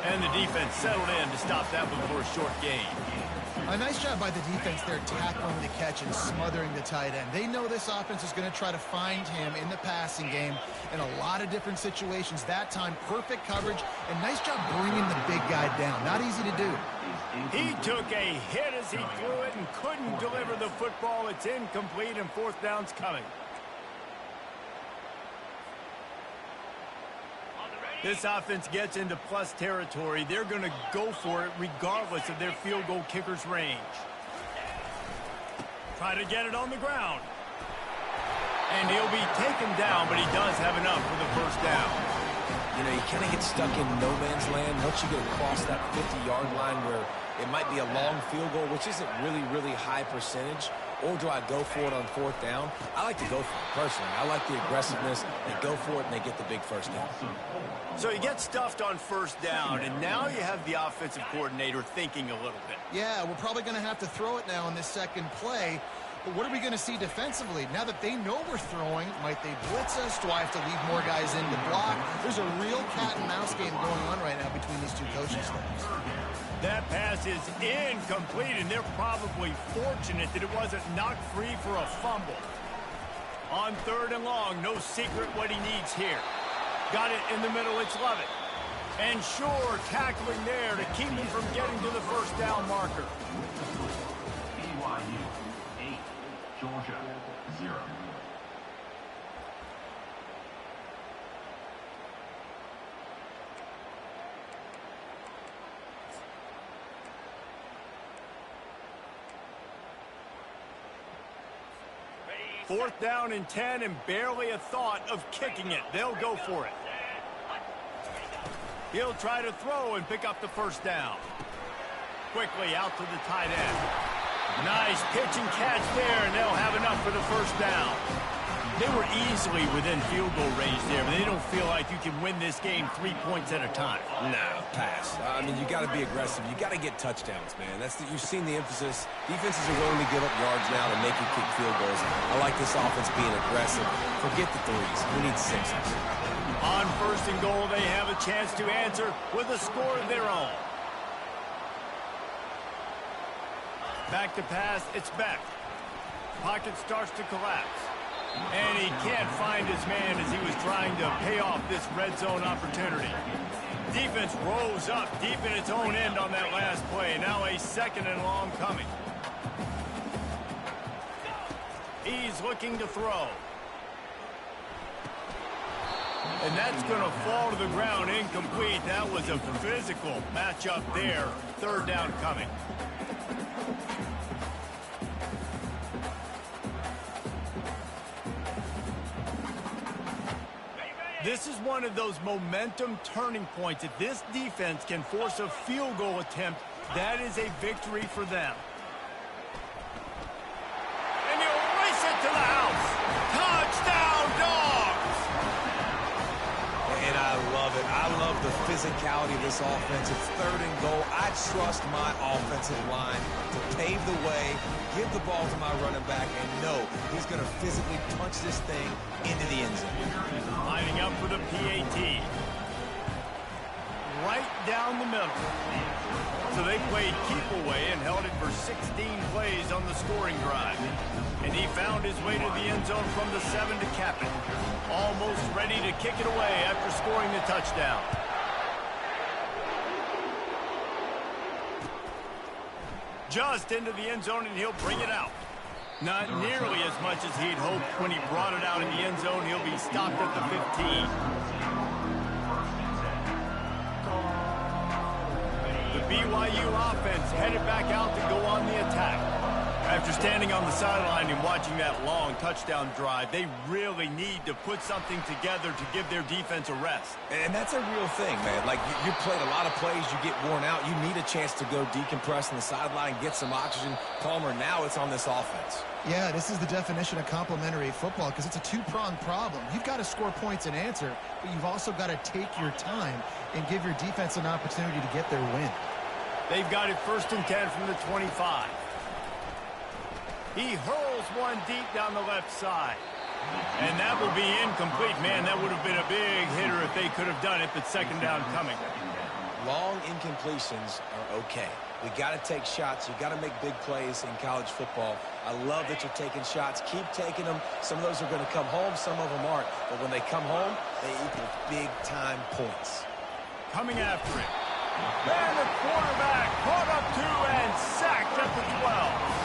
And the defense settled in to stop that one for a short gain. A nice job by the defense there tackling the catch and smothering the tight end. They know this offense is going to try to find him in the passing game in a lot of different situations. That time, perfect coverage, and nice job bringing the big guy down. Not easy to do. He took a hit as he threw it and couldn't deliver the football. It's incomplete, and fourth down's coming. This offense gets into plus territory. They're going to go for it regardless of their field goal kicker's range. Try to get it on the ground. And he'll be taken down, but he does have enough for the first down. You know, you kind of get stuck in no man's land once you get across that 50-yard line where it might be a long field goal, which isn't really high percentage. Or do I go for it on fourth down? I like to go for it, personally. I like the aggressiveness. They go for it, and they get the big first down. So you get stuffed on first down, and now you have the offensive coordinator thinking a little bit. Yeah, we're probably going to have to throw it now in this second play. But what are we going to see defensively? Now that they know we're throwing, might they blitz us? Do I have to leave more guys in to block? There's a real cat and mouse game going on right now between these two coaching staffs. That pass is incomplete, and they're probably fortunate that it wasn't knocked free for a fumble. On third and long, no secret what he needs here. Got it in the middle, it's Lovett. And sure, tackling there to keep him from getting to the first down marker. BYU 8, Georgia 0. Fourth down and 10, and barely a thought of kicking it. They'll go for it. He'll try to throw and pick up the first down. Quickly out to the tight end. Nice pitch and catch there, and they'll have enough for the first down. They were easily within field goal range there, but they don't feel like you can win this game 3 points at a time. No, pass. I mean, you got to be aggressive. You got to get touchdowns, man. You've seen the emphasis. Defenses are willing to give up yards now to make you kick field goals. I like this offense being aggressive. Forget the threes. We need sixes. On first and goal, they have a chance to answer with a score of their own. Back to pass, it's Beck. Pocket starts to collapse. And he can't find his man as he was trying to pay off this red zone opportunity. Defense rose up deep in its own end on that last play. Now a second and long coming. He's looking to throw. And that's going to fall to the ground incomplete. That was a physical matchup there. Third down coming. This is one of those momentum turning points. If this defense can force a field goal attempt, that is a victory for them. And he'll race it to the house. Touchdown, Dogs! And I love it. I love the physicality of this offense. It's third and goal. I trust my offensive line to pave the way, give the ball to my running back, and know he's going to physically punch this thing into the end zone. Lining up for the PAT. Right down the middle. So they played keep away and held it for 16 plays on the scoring drive. And he found his way to the end zone from the 7 to cap it. Almost ready to kick it away after scoring the touchdown. Just into the end zone, and he'll bring it out. Not nearly as much as he'd hoped when he brought it out in the end zone. He'll be stopped at the 15. The BYU offense headed back out to go on the attack. After standing on the sideline and watching that long touchdown drive, they really need to put something together to give their defense a rest. And that's a real thing, man. Like, you played a lot of plays, you get worn out. You need a chance to go decompress on the sideline, get some oxygen. Palmer, now it's on this offense. Yeah, this is the definition of complementary football because it's a two-pronged problem. You've got to score points and answer, but you've also got to take your time and give your defense an opportunity to get their win. They've got it first and 10 from the 25. He hurls one deep down the left side. And that will be incomplete. Man, that would have been a big hitter if they could have done it, but second down coming. Long incompletions are okay. We got to take shots. You got to make big plays in college football. I love that you're taking shots. Keep taking them. Some of those are going to come home. Some of them aren't. But when they come home, they equal big-time points. Coming after it. And the quarterback caught up to and sacked at the 12.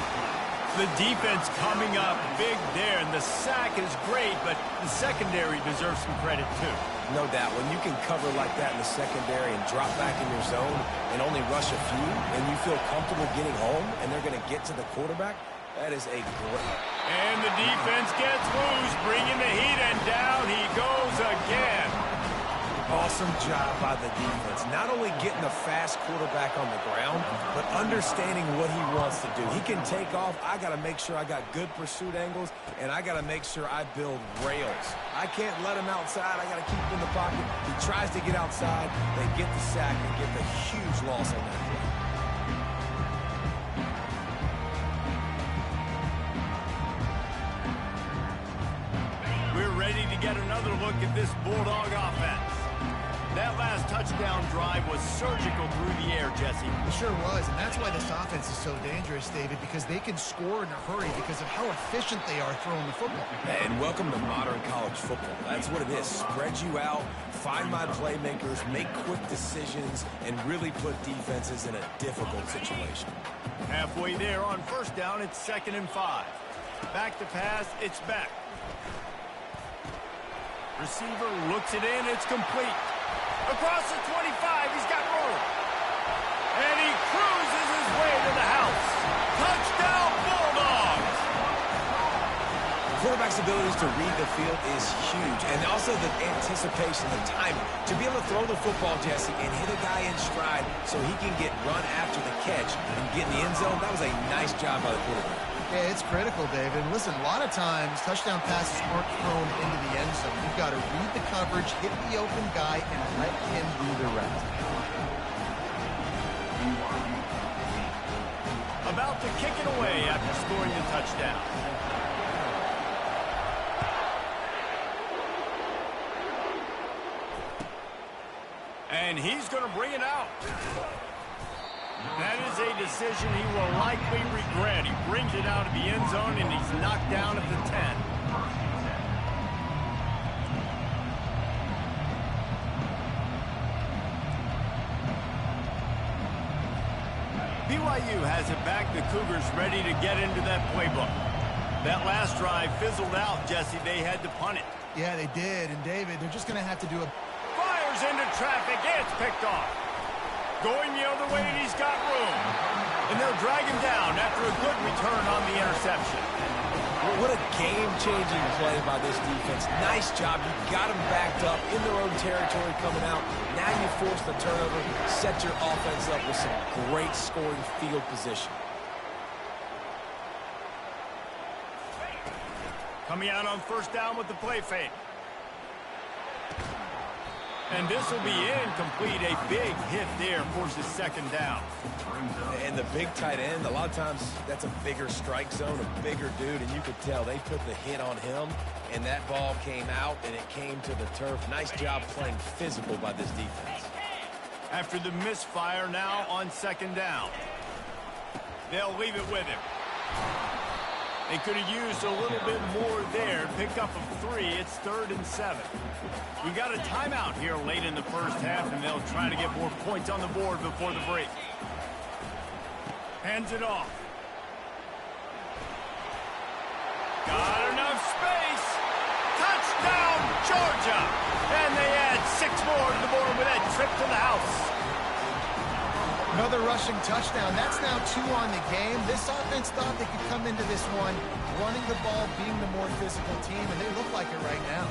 The defense coming up big there, and the sack is great, but the secondary deserves some credit too. No doubt. When you can cover like that in the secondary and drop back in your zone and only rush a few, and you feel comfortable getting home, and they're going to get to the quarterback, that is a great... And the defense gets loose, bringing the heat, and down he goes again. Awesome job by the defense. Not only getting a fast quarterback on the ground, but understanding what he wants to do. He can take off. I got to make sure I got good pursuit angles, and I got to make sure I build rails. I can't let him outside. I got to keep him in the pocket. He tries to get outside. They get the sack and get the huge loss on that play. We're ready to get another look at this Bulldog offense. That last touchdown drive was surgical through the air, Jesse. It sure was, and that's why this offense is so dangerous, David, because they can score in a hurry because of how efficient they are throwing the football. And welcome to modern college football. That's what it is. Spread you out, find my playmakers, make quick decisions, and really put defenses in a difficult situation. Halfway there on first down, it's 2nd and 5. Back to pass, it's back. Receiver looks it in, it's complete. Across the 25, he's got room. And he cruises his way to the house. Touchdown, Bulldogs! The quarterback's abilities to read the field is huge. And also the anticipation, the timing. To be able to throw the football, Jesse, and hit a guy in stride so he can get run after the catch and get in the end zone, that was a nice job by the quarterback. Yeah, it's critical, David. Listen, a lot of times, touchdown passes aren't thrown into the end zone. You've got to read the coverage, hit the open guy, and let him do the rest. About to kick it away after scoring the touchdown. And he's going to bring it out. That is a decision he will likely regret. He brings it out of the end zone, and he's knocked down at the 10. BYU has it back. The Cougars ready to get into that playbook. That last drive fizzled out, Jesse. They had to punt it. Yeah, they did. And, David, they're just going to have to do a... Fires into traffic. It's picked off. Going the other way, and he's got room. And they'll drag him down after a good return on the interception. What a game-changing play by this defense. Nice job. You got them backed up in their own territory coming out. Now you force the turnover, set your offense up with some great scoring field position. Coming out on first down with the play fake. And this will be incomplete. A big hit there forces second down. And the big tight end, a lot of times that's a bigger strike zone, a bigger dude, and you could tell they put the hit on him, and that ball came out, and it came to the turf. Nice job playing physical by this defense. After the misfire now on second down. They'll leave it with him. They could have used a little bit more there. Pick up a 3. It's 3rd and 7. We got a timeout here late in the first half, and they'll try to get more points on the board before the break. Hands it off. Got enough space. Touchdown, Georgia. And they add 6 more to the board with that trip to the house. Another rushing touchdown. That's now 2 on the game. This offense thought they could come into this one running the ball, being the more physical team, and they look like it right now.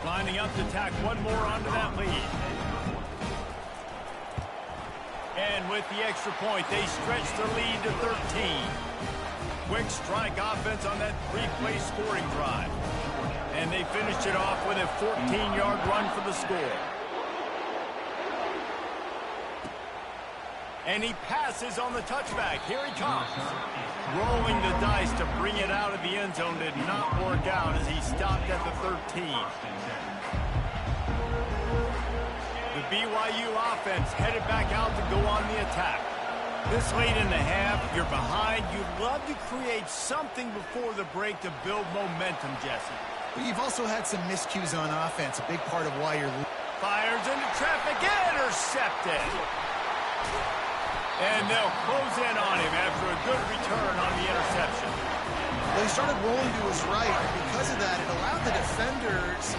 Lining up to tack one more onto that lead. And with the extra point, they stretch the lead to 13. Quick strike offense on that 3-play scoring drive. And they finished it off with a 14-yard run for the score. And he passes on the touchback. Here he comes. Rolling the dice to bring it out of the end zone did not work out as he stopped at the 13. The BYU offense headed back out to go on the attack. This late in the half, you're behind. You'd love to create something before the break to build momentum, Jesse. But you've also had some miscues on offense, a big part of why you're losing. Fires into traffic, intercepted. And they'll close in on him after a good return on the interception. Well, he started rolling to his right, and because of that, it allowed the defenders...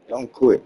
Don't quit.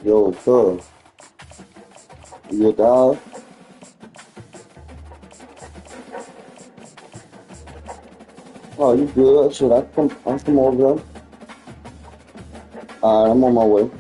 Yo, sir. You dog? Oh, you good? Should I come over there? I'm on my way.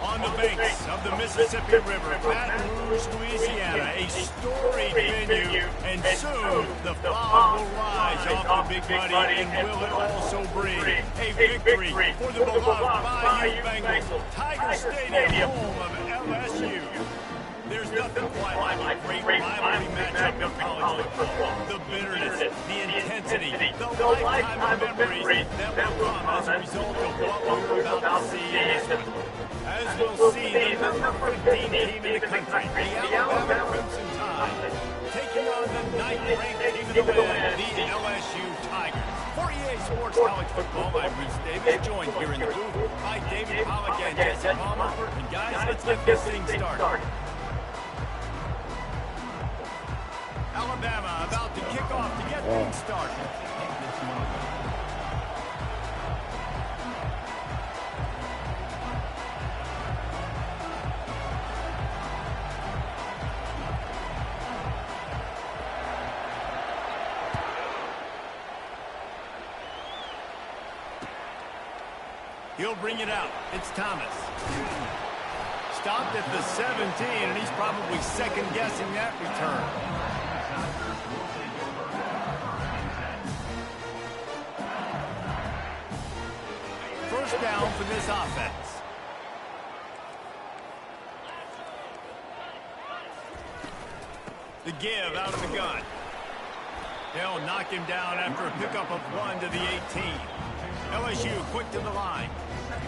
On the banks of the Mississippi River, Baton Rouge, Louisiana, a storied venue, and soon the fog will rise off the Big Muddy, and will it also bring a victory for the beloved Bayou Bengals, Tiger Stadium, home of LSU. There's nothing quite like a great rivalry matchup in college football. The bitterness, the intensity, the lifetime of memories that will come as a result of what we're about to see in this one. As we'll see, the number 15 team in the country, the Alabama Crimson Tide, taking on the 9th-ranked team in the land, the LSU Tigers. For EA Sports College Football, I'm Rich Davis, joined here in the booth by David Pollack and Jesse Palmer. And guys, let's get this thing started. Alabama about to kick off to get things started. He'll bring it out. It's Thomas. Stopped at the 17, and he's probably second-guessing that return. First down for this offense. The give out of the gun. They'll knock him down after a pickup of 1 to the 18. LSU quick to the line.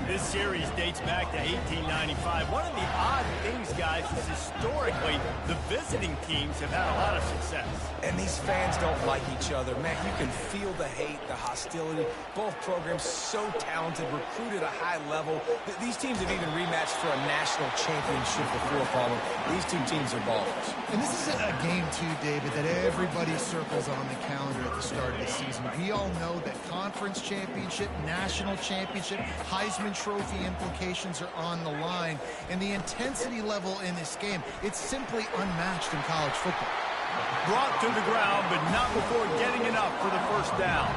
This series dates back to 1895. One of the odd things, guys, is historically the visiting teams have had a lot of success. And these fans don't like each other. Man, you can feel the hate, the hostility. Both programs so talented, recruited at a high level. These teams have even rematched for a national championship before, Palmer. These two teams are ballers. And this is a game, too, David, that everybody circles on the calendar at the start of the season. We all know that conference championship, national championship, Heisman Trophy implications are on the line. And the intensity level in this game, it's simply unmatched in college football. Brought to the ground, but not before getting enough for the first down.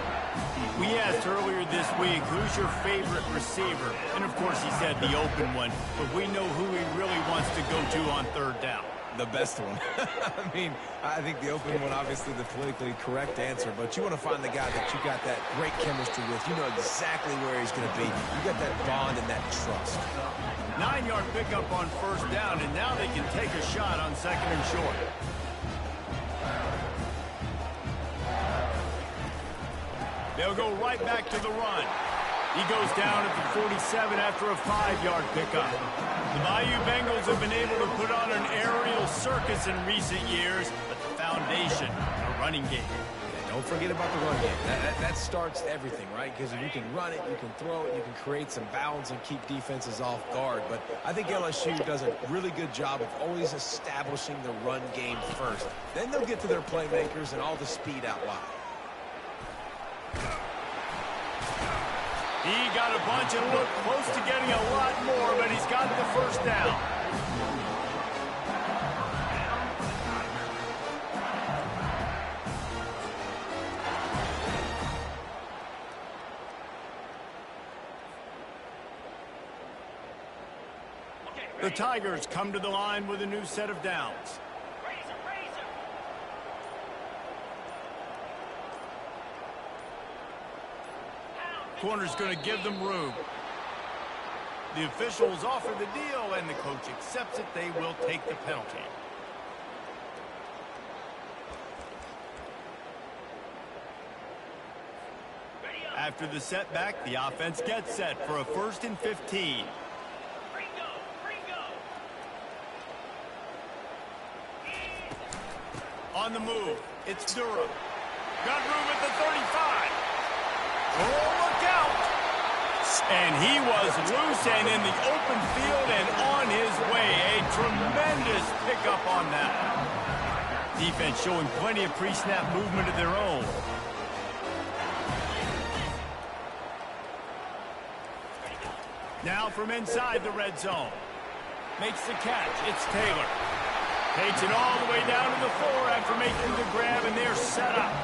We asked earlier this week, who's your favorite receiver? And, of course, he said the open one. But we know who he really wants to go to on third down. The best one. I mean, I think the open one, obviously the politically correct answer, but you want to find the guy that you got that great chemistry with. You know exactly where he's going to be. You got that bond and that trust. 9-yard pickup on first down, and now they can take a shot on second and short. They'll go right back to the run. He goes down at the 47 after a 5-yard pickup. The Bayou Bengals have been able to put on an aerial circus in recent years, but the foundation, a running game. Yeah, don't forget about the run game. That starts everything, right? Because if you can run it, you can throw it, you can create some balance and keep defenses off guard. But I think LSU does a really good job of always establishing the run game first. Then they'll get to their playmakers and all the speed out wide. He got a bunch and looked close to getting a lot more, but he's got the first down. The Tigers come to the line with a new set of downs. Corner's going to give them room. The officials offer the deal, and the coach accepts it. They will take the penalty. After the setback, the offense gets set for a 1st and 15. On the move, it's Durham. Got room at the 35. Oh, look out! And he was loose and in the open field and on his way. A tremendous pickup on that. Defense showing plenty of pre-snap movement of their own. Now from inside the red zone. Makes the catch. It's Taylor. Takes it all the way down to the 4 after making the grab, and they're set up.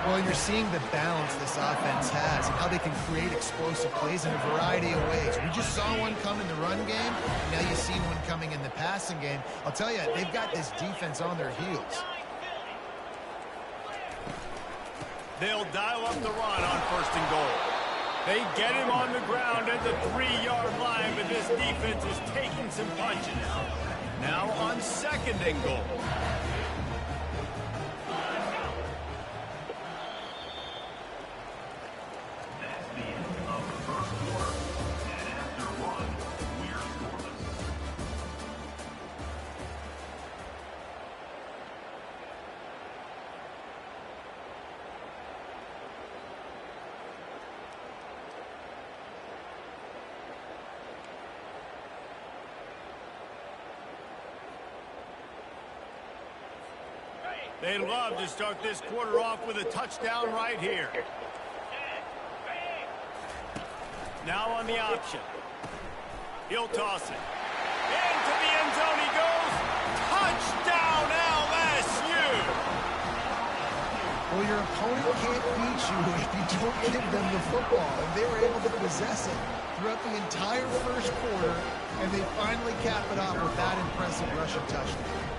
Well, you're seeing the balance this offense has and how they can create explosive plays in a variety of ways. We just saw one come in the run game, and now you see one coming in the passing game. I'll tell you, they've got this defense on their heels. They'll dial up the run on 1st and goal. They get him on the ground at the 3-yard line, but this defense is taking some punches. Now on 2nd and goal. They'd love to start this quarter off with a touchdown right here. Now on the option. He'll toss it. Into the end zone he goes. Touchdown LSU! Well, your opponent can't beat you if you don't give them the football. And they were able to possess it throughout the entire first quarter, and they finally cap it off with that impressive rushing touchdown.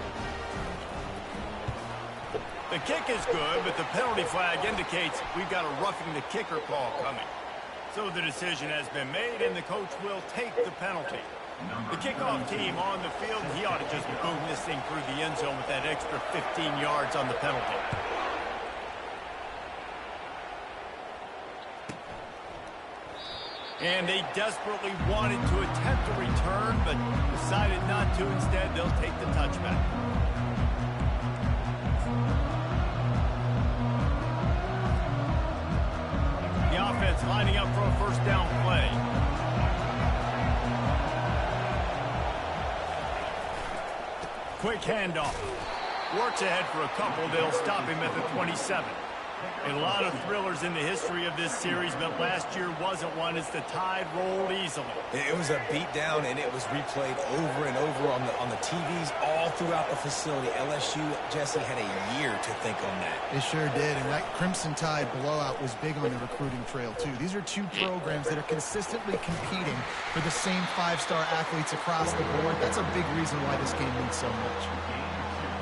The kick is good, but the penalty flag indicates we've got a roughing the kicker call coming. So the decision has been made, and the coach will take the penalty. The kickoff team on the field, he ought to just boom this thing through the end zone with that extra 15 yards on the penalty. And they desperately wanted to attempt a return, but decided not to. Instead, they'll take the touchback. Offense lining up for a 1st down play. Quick handoff. Works ahead for a couple. They'll stop him at the 27. A lot of thrillers in the history of this series, but last year wasn't one as the Tide rolled easily. It was a beatdown, and it was replayed over and over on the TVs all throughout the facility. LSU, Jesse, had a year to think on that. They sure did, and that Crimson Tide blowout was big on the recruiting trail, too. These are two programs that are consistently competing for the same 5-star athletes across the board. That's a big reason why this game means so much.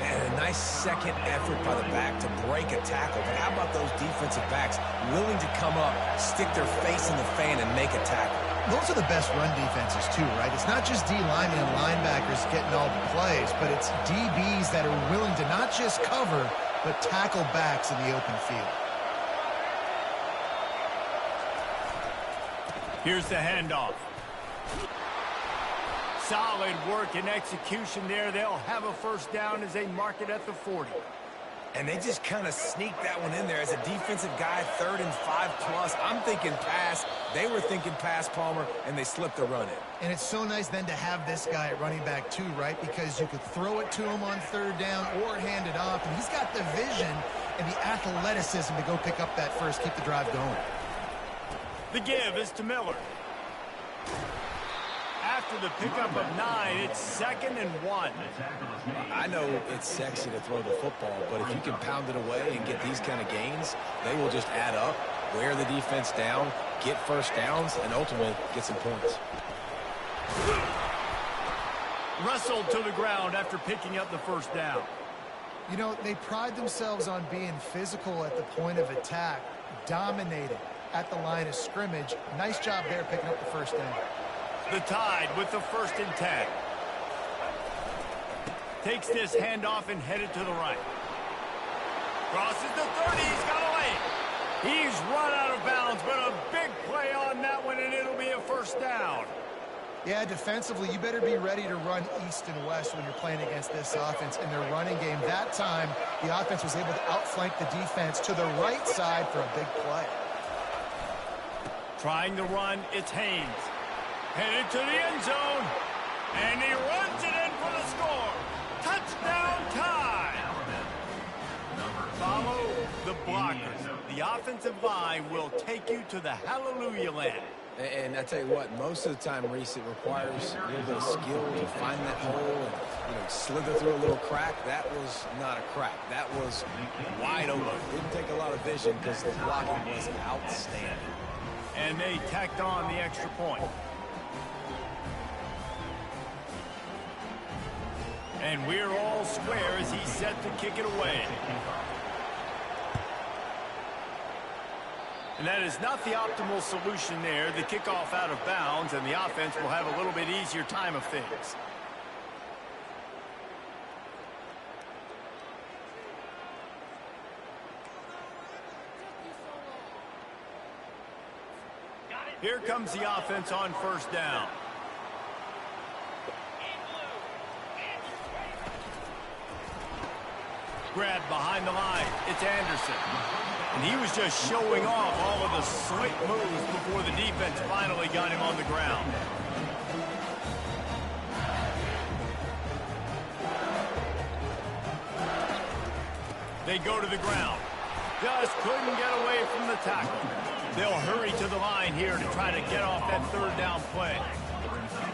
And a nice second effort by the back to break a tackle. But how about those defensive backs willing to come up, stick their face in the fan, and make a tackle? Those are the best run defenses, too, right? It's not just D linemen and linebackers getting all the plays, but it's DBs that are willing to not just cover, but tackle backs in the open field. Here's the handoff. Solid work and execution there. They'll have a 1st down as they mark it at the 40. And they just kind of sneaked that one in there as a defensive guy, 3rd and 5+. I'm thinking pass. They were thinking pass, Palmer, and they slipped the run in. And it's so nice then to have this guy at running back too, right? Because you could throw it to him on 3rd down or hand it off. And he's got the vision and the athleticism to go pick up that first, keep the drive going. The give is to Miller. After the pickup of 9, it's 2nd and 1. I know it's sexy to throw the football, but if you can pound it away and get these kind of gains, they will just add up, wear the defense down, get 1st downs, and ultimately get some points. Wrestled to the ground after picking up the 1st down. You know, they pride themselves on being physical at the point of attack, dominating at the line of scrimmage. Nice job there picking up the 1st down. The Tide with the 1st and 10. Takes this handoff and headed to the right. Crosses the 30. He's got a lane. He's run out of bounds, but a big play on that one, and it'll be a 1st down. Yeah, defensively, you better be ready to run east and west when you're playing against this offense in their running game. That time, the offense was able to outflank the defense to the right side for a big play. Trying to run, it's Haynes. Headed to the end zone, and he runs it in for the score. Touchdown Tide. Follow the blockers. The offensive line will take you to the hallelujah land. And I tell you what, most of the time, Reese, it requires a little bit of skill to find that hole and, slither through a little crack. That was not a crack. That was wide open. Didn't take a lot of vision because the blocking was outstanding. And they tacked on the extra point. And we're all square as he's set to kick it away. And that is not the optimal solution there. The kickoff out of bounds, and the offense will have a little bit easier time of things. Here comes the offense on first down. Grabbed behind the line. It's Anderson. And he was just showing off all of the slick moves before the defense finally got him on the ground. They go to the ground. Just couldn't get away from the tackle. They'll hurry to the line here to try to get off that third down play.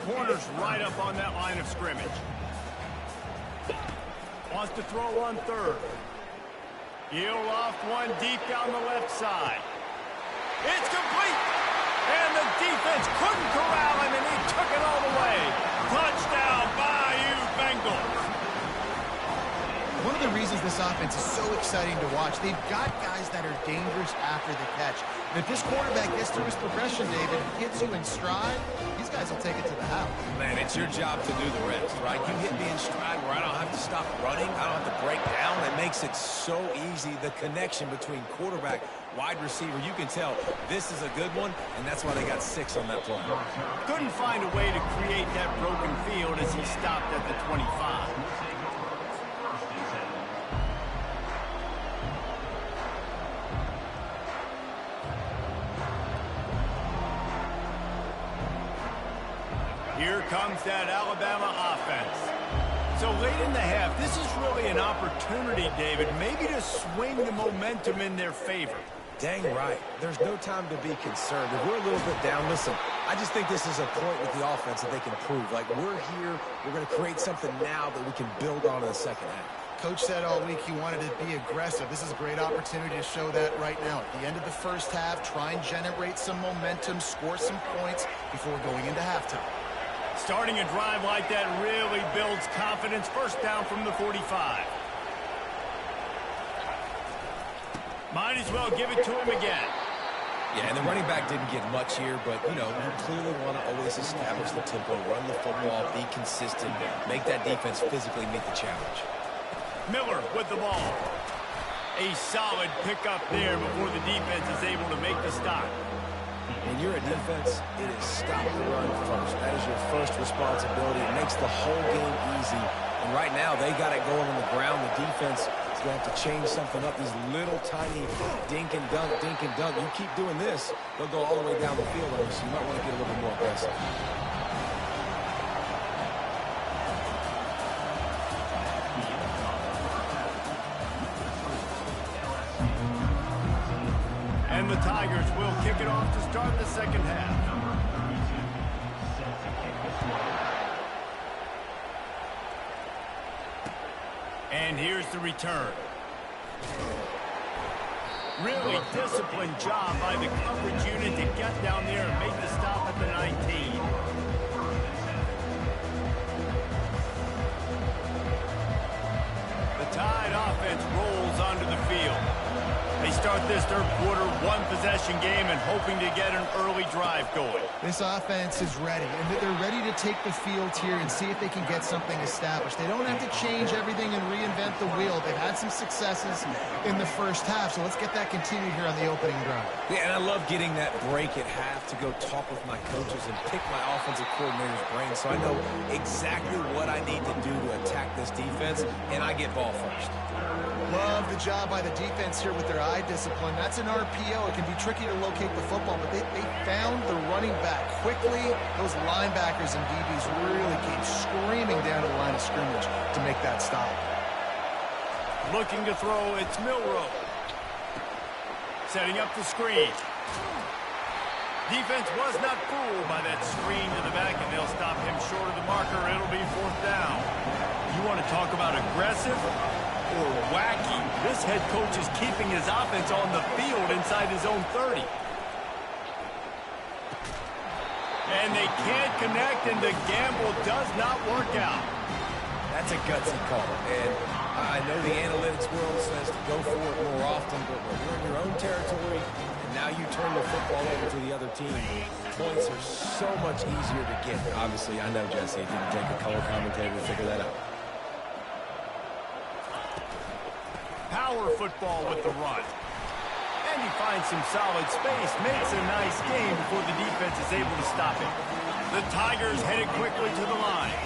Corner's right up on that line of scrimmage. Wants to throw on third. He'll loft one deep down the left side. It's complete! And the defense couldn't corral him, and he took it all the way. Touchdown, Bayou Bengals. One of the reasons this offense is so exciting to watch, they've got guys that are dangerous after the catch. And if this quarterback gets through his progression, David, and hits you in stride, these guys will take it to the house. Man, it's your job to do the rest, right? You hit me in stride where I don't have to stop running. I don't have to break down. It makes it so easy. The connection between quarterback, wide receiver, you can tell this is a good one, and that's why they got 6 on that play. Couldn't find a way to create that broken field as he stopped at the 25. Here comes that Alabama offense. So late in the half, this is really an opportunity, David, maybe to swing the momentum in their favor. Dang right. There's no time to be concerned. If we're a little bit down, listen, I just think this is a point with the offense that they can prove. Like, we're here, we're going to create something now that we can build on in the second half. Coach said all week he wanted to be aggressive. This is a great opportunity to show that right now. At the end of the first half, try and generate some momentum, score some points before going into halftime. Starting a drive like that really builds confidence. First down from the 45. Might as well give it to him again. Yeah, and the running back didn't get much here, but, you clearly want to always establish the tempo, run the football, be consistent, make that defense physically meet the challenge. Miller with the ball. A solid pickup there before the defense is able to make the stop. When you're a defense, it is stop the run first. That is your first responsibility. It makes the whole game easy. And right now, they got it going on the ground. The defense is going to have to change something up. These little tiny dink and dunk, dink and dunk. You keep doing this, they'll go all the way down the field. So you might want to get a little bit more aggressive. And the Tigers will kick it off to start the second half. And here's the return. Really disciplined job by the coverage unit to get down there and make the stop at the 19. The Tide offense rolls onto the field. They start this third quarter one-possession game and hoping to get an early drive going. This offense is ready, and they're ready to take the field here and see if they can get something established. They don't have to change everything and reinvent the wheel. They've had some successes in the first half, so let's get that continued here on the opening drive. Yeah, and I love getting that break at half to go talk with my coaches and pick my offensive coordinator's brain so I know exactly what I need to do to attack this defense, and I get ball first. Love the job by the defense here with their eye discipline. That's an RPO. It can be tricky to locate the football, but they found the running back quickly. Those linebackers and DBs really came screaming down to the line of scrimmage to make that stop. Looking to throw, it's Milroe. Setting up the screen. Defense was not fooled by that screen to the back, and they'll stop him short of the marker. It'll be 4th down. You want to talk about aggressive or wacky? This head coach is keeping his offense on the field inside his own 30. And they can't connect, and the gamble does not work out. That's a gutsy call, and I know the analytics world says to go for it more often, but when you're in your own territory, and now you turn the football over to the other team, points are so much easier to get. Obviously, I know, Jesse, it didn't take a color commentator to figure that out. Power football with the run. And he finds some solid space, makes a nice game before the defense is able to stop it. The Tigers headed quickly to the line.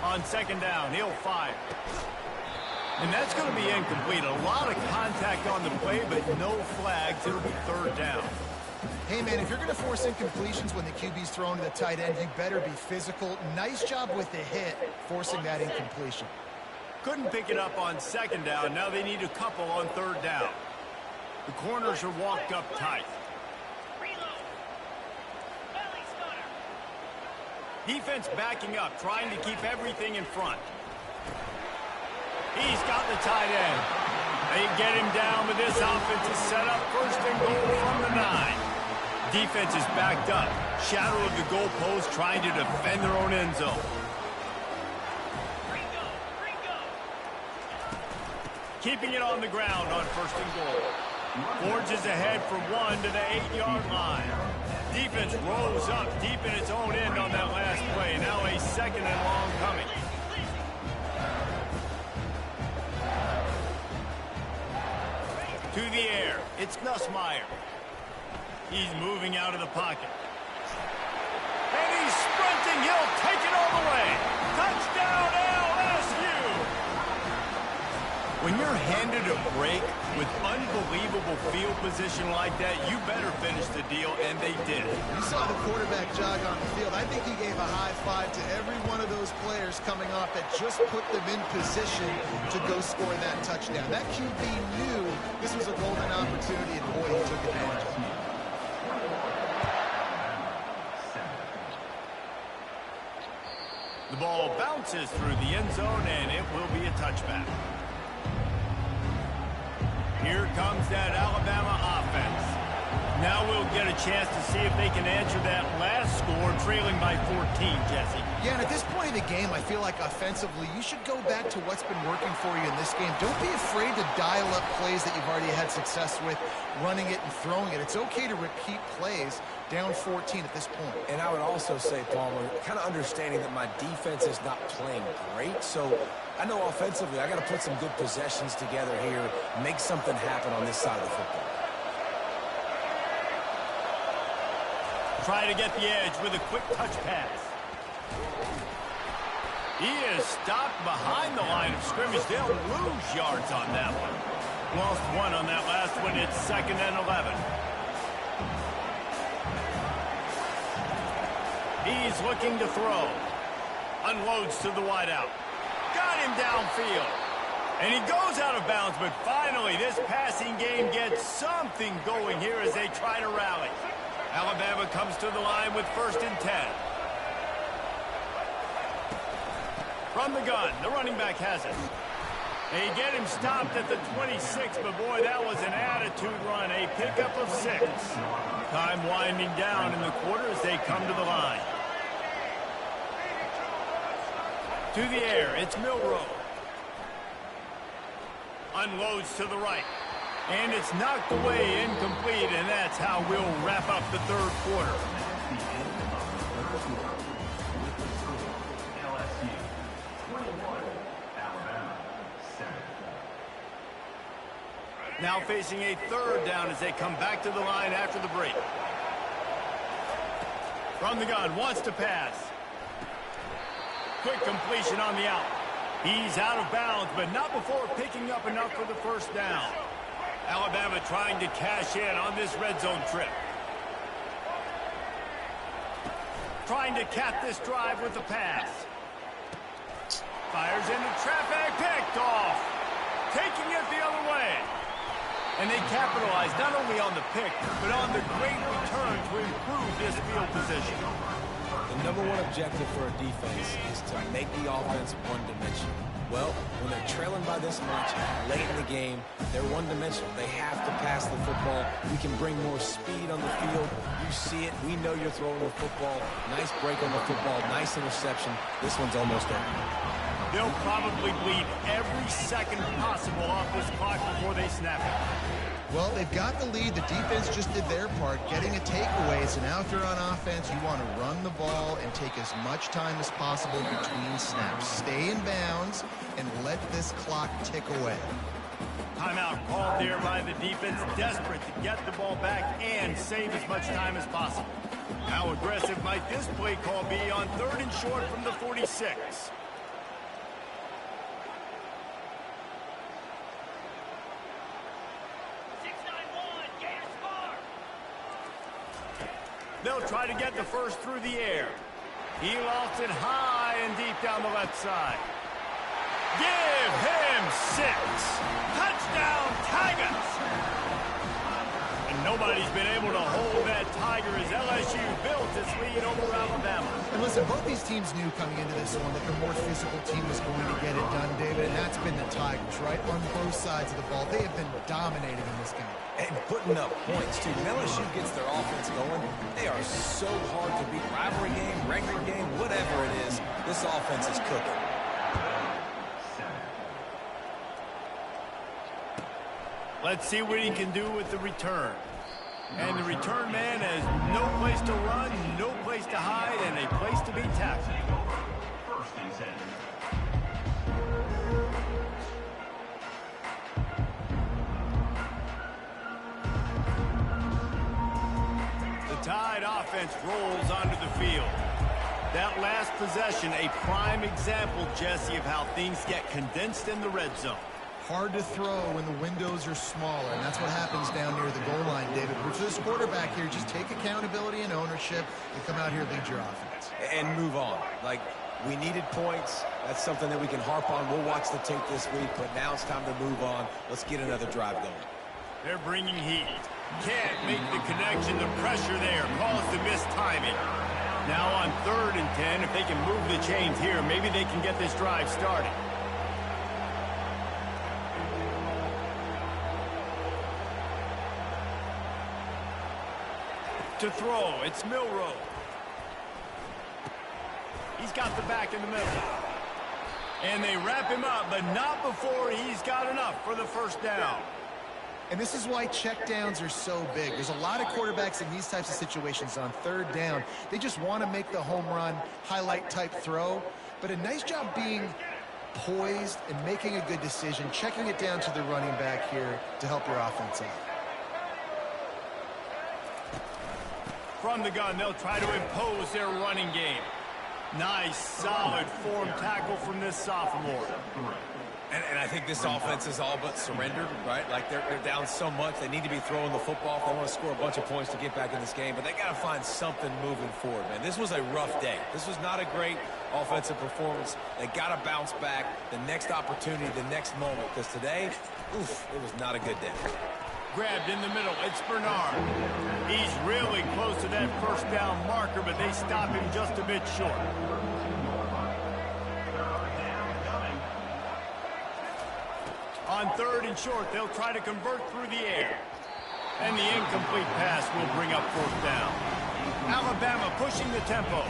On 2nd down, he'll fire. And that's going to be incomplete. A lot of contact on the play, but no flags. It'll be 3rd down. Hey, man, if you're going to force incompletions when the QB's thrown to the tight end, you better be physical. Nice job with the hit, forcing that incompletion. Couldn't pick it up on 2nd down. Now they need a couple on 3rd down. The corners are walked up tight. Defense backing up, trying to keep everything in front. He's got the tight end. They get him down, but this offense is set up 1st and goal from the 9. Defense is backed up. Shadow of the goalpost, trying to defend their own end zone. Keeping it on the ground on 1st and goal. Forges ahead from 1 to the 8-yard line. Defense rolls up deep in its own end on that last play. Now a 2nd and long coming. To the air. It's Nussmeier. He's moving out of the pocket. And he's sprinting. He'll take it all the way. Touchdown, LSU! When you're handed a break with unbelievable field position like that, you better finish the deal, and they did. You saw the quarterback jog on the field. I think he gave a high five to every one of those players coming off that just put them in position to go score that touchdown. That QB knew this was a golden opportunity, and boy, he took advantage of it. The ball bounces through the end zone, and it will be a touchback. Here comes that Alabama offense. Now we'll get a chance to see if they can answer that last score, trailing by 14, Jesse. Yeah, and at this point of the game, I feel like offensively, you should go back to what's been working for you in this game. Don't be afraid to dial up plays that you've already had success with, running it and throwing it. It's okay to repeat plays down 14 at this point. And I would also say, Palmer, kind of understanding that my defense is not playing great, so I know offensively I got to put some good possessions together here, make something happen on this side of the football. Try to get the edge with a quick touch pass. He is stopped behind the line of scrimmage. They'll lose yards on that one. Lost 1 on that last one. It's 2nd and 11. He's looking to throw. Unloads to the wideout. Got him downfield. And he goes out of bounds, but finally this passing game gets something going here as they try to rally. Alabama comes to the line with 1st and 10. From the gun, the running back has it. They get him stopped at the 26, but boy, that was an attitude run, a pickup of 6. Time winding down in the quarter as they come to the line. To the air, it's Milroe. Unloads to the right. And it's knocked away, incomplete, and that's how we'll wrap up the 3rd quarter. LSU 21, Alabama 7. Now facing a 3rd down as they come back to the line after the break. From the gun, wants to pass. Quick completion on the out. He's out of bounds, but not before picking up enough for the 1st down. Alabama trying to cash in on this red zone trip. Trying to cap this drive with the pass. Fires into traffic, picked off. Taking it the other way. And they capitalized not only on the pick, but on the great return to improve this field position. The number one objective for a defense is to make the offense one-dimensional. Well, when they're trailing by this much late in the game, they're one-dimensional. They have to pass the football. We can bring more speed on the field. You see it. We know you're throwing the football. Nice break on the football. Nice interception. This one's almost over. They'll probably bleed every second possible off this clock before they snap it. Well, they've got the lead. The defense just did their part, getting a takeaway. So now if you're on offense, you want to run the ball and take as much time as possible between snaps. Stay in bounds and let this clock tick away. Timeout called there by the defense, desperate to get the ball back and save as much time as possible. How aggressive might this play call be on 3rd and short from the 46? They'll try to get the first through the air. He lofts it high and deep down the left side. Give him 6. Touchdown, Tigers! And nobody's been able to hold that Tiger as LSU built its lead over Alabama. And listen, both these teams knew coming into this one that the more physical team was going to get it done, David, and that's been the Tigers, right? On both sides of the ball. They have been dominating in this game. And putting up points, too. When LSU gets their offense going, they are so hard to beat. Rivalry game, regular game, whatever it is, this offense is cooking. Let's see what he can do with the return. And the return man has no place to run, no place to hide, and a place to be tackled. First and 10. Tide offense rolls onto the field. That last possession, a prime example, Jesse, of how things get condensed in the red zone. Hard to throw when the windows are smaller, and that's what happens down near the goal line, David. For this quarterback here, just take accountability and ownership and come out here and lead your offense. And move on. Like, we needed points. That's something that we can harp on. We'll watch the tape this week, but now it's time to move on. Let's get another drive going. They're bringing heat. Can't make the connection. The pressure there caused the missed timing. Now on 3rd and 10, if they can move the chains here, maybe they can get this drive started. To throw, it's Milroe. He's got the back in the middle. And they wrap him up, but not before he's got enough for the first down. And this is why checkdowns are so big. There's a lot of quarterbacks in these types of situations on 3rd down. They just want to make the home run, highlight type throw. But a nice job being poised and making a good decision, checking it down to the running back here to help your offense out. From the gun, they'll try to impose their running game. Nice, solid form tackle from this sophomore. And I think this offense is all but surrendered, right? Like, they're down so much. They need to be throwing the football if they want to score a bunch of points to get back in this game. But they got to find something moving forward, man. This was a rough day. This was not a great offensive performance. They got to bounce back the next opportunity, the next moment. Because today, oof, it was not a good day. Grabbed in the middle. It's Bernard. He's really close to that first down marker, but they stop him just a bit short. On 3rd and short, they'll try to convert through the air. And the incomplete pass will bring up 4th down. Alabama pushing the tempo.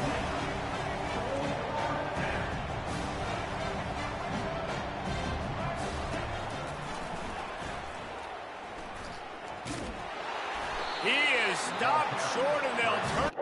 He is stopped short, and they'll turn.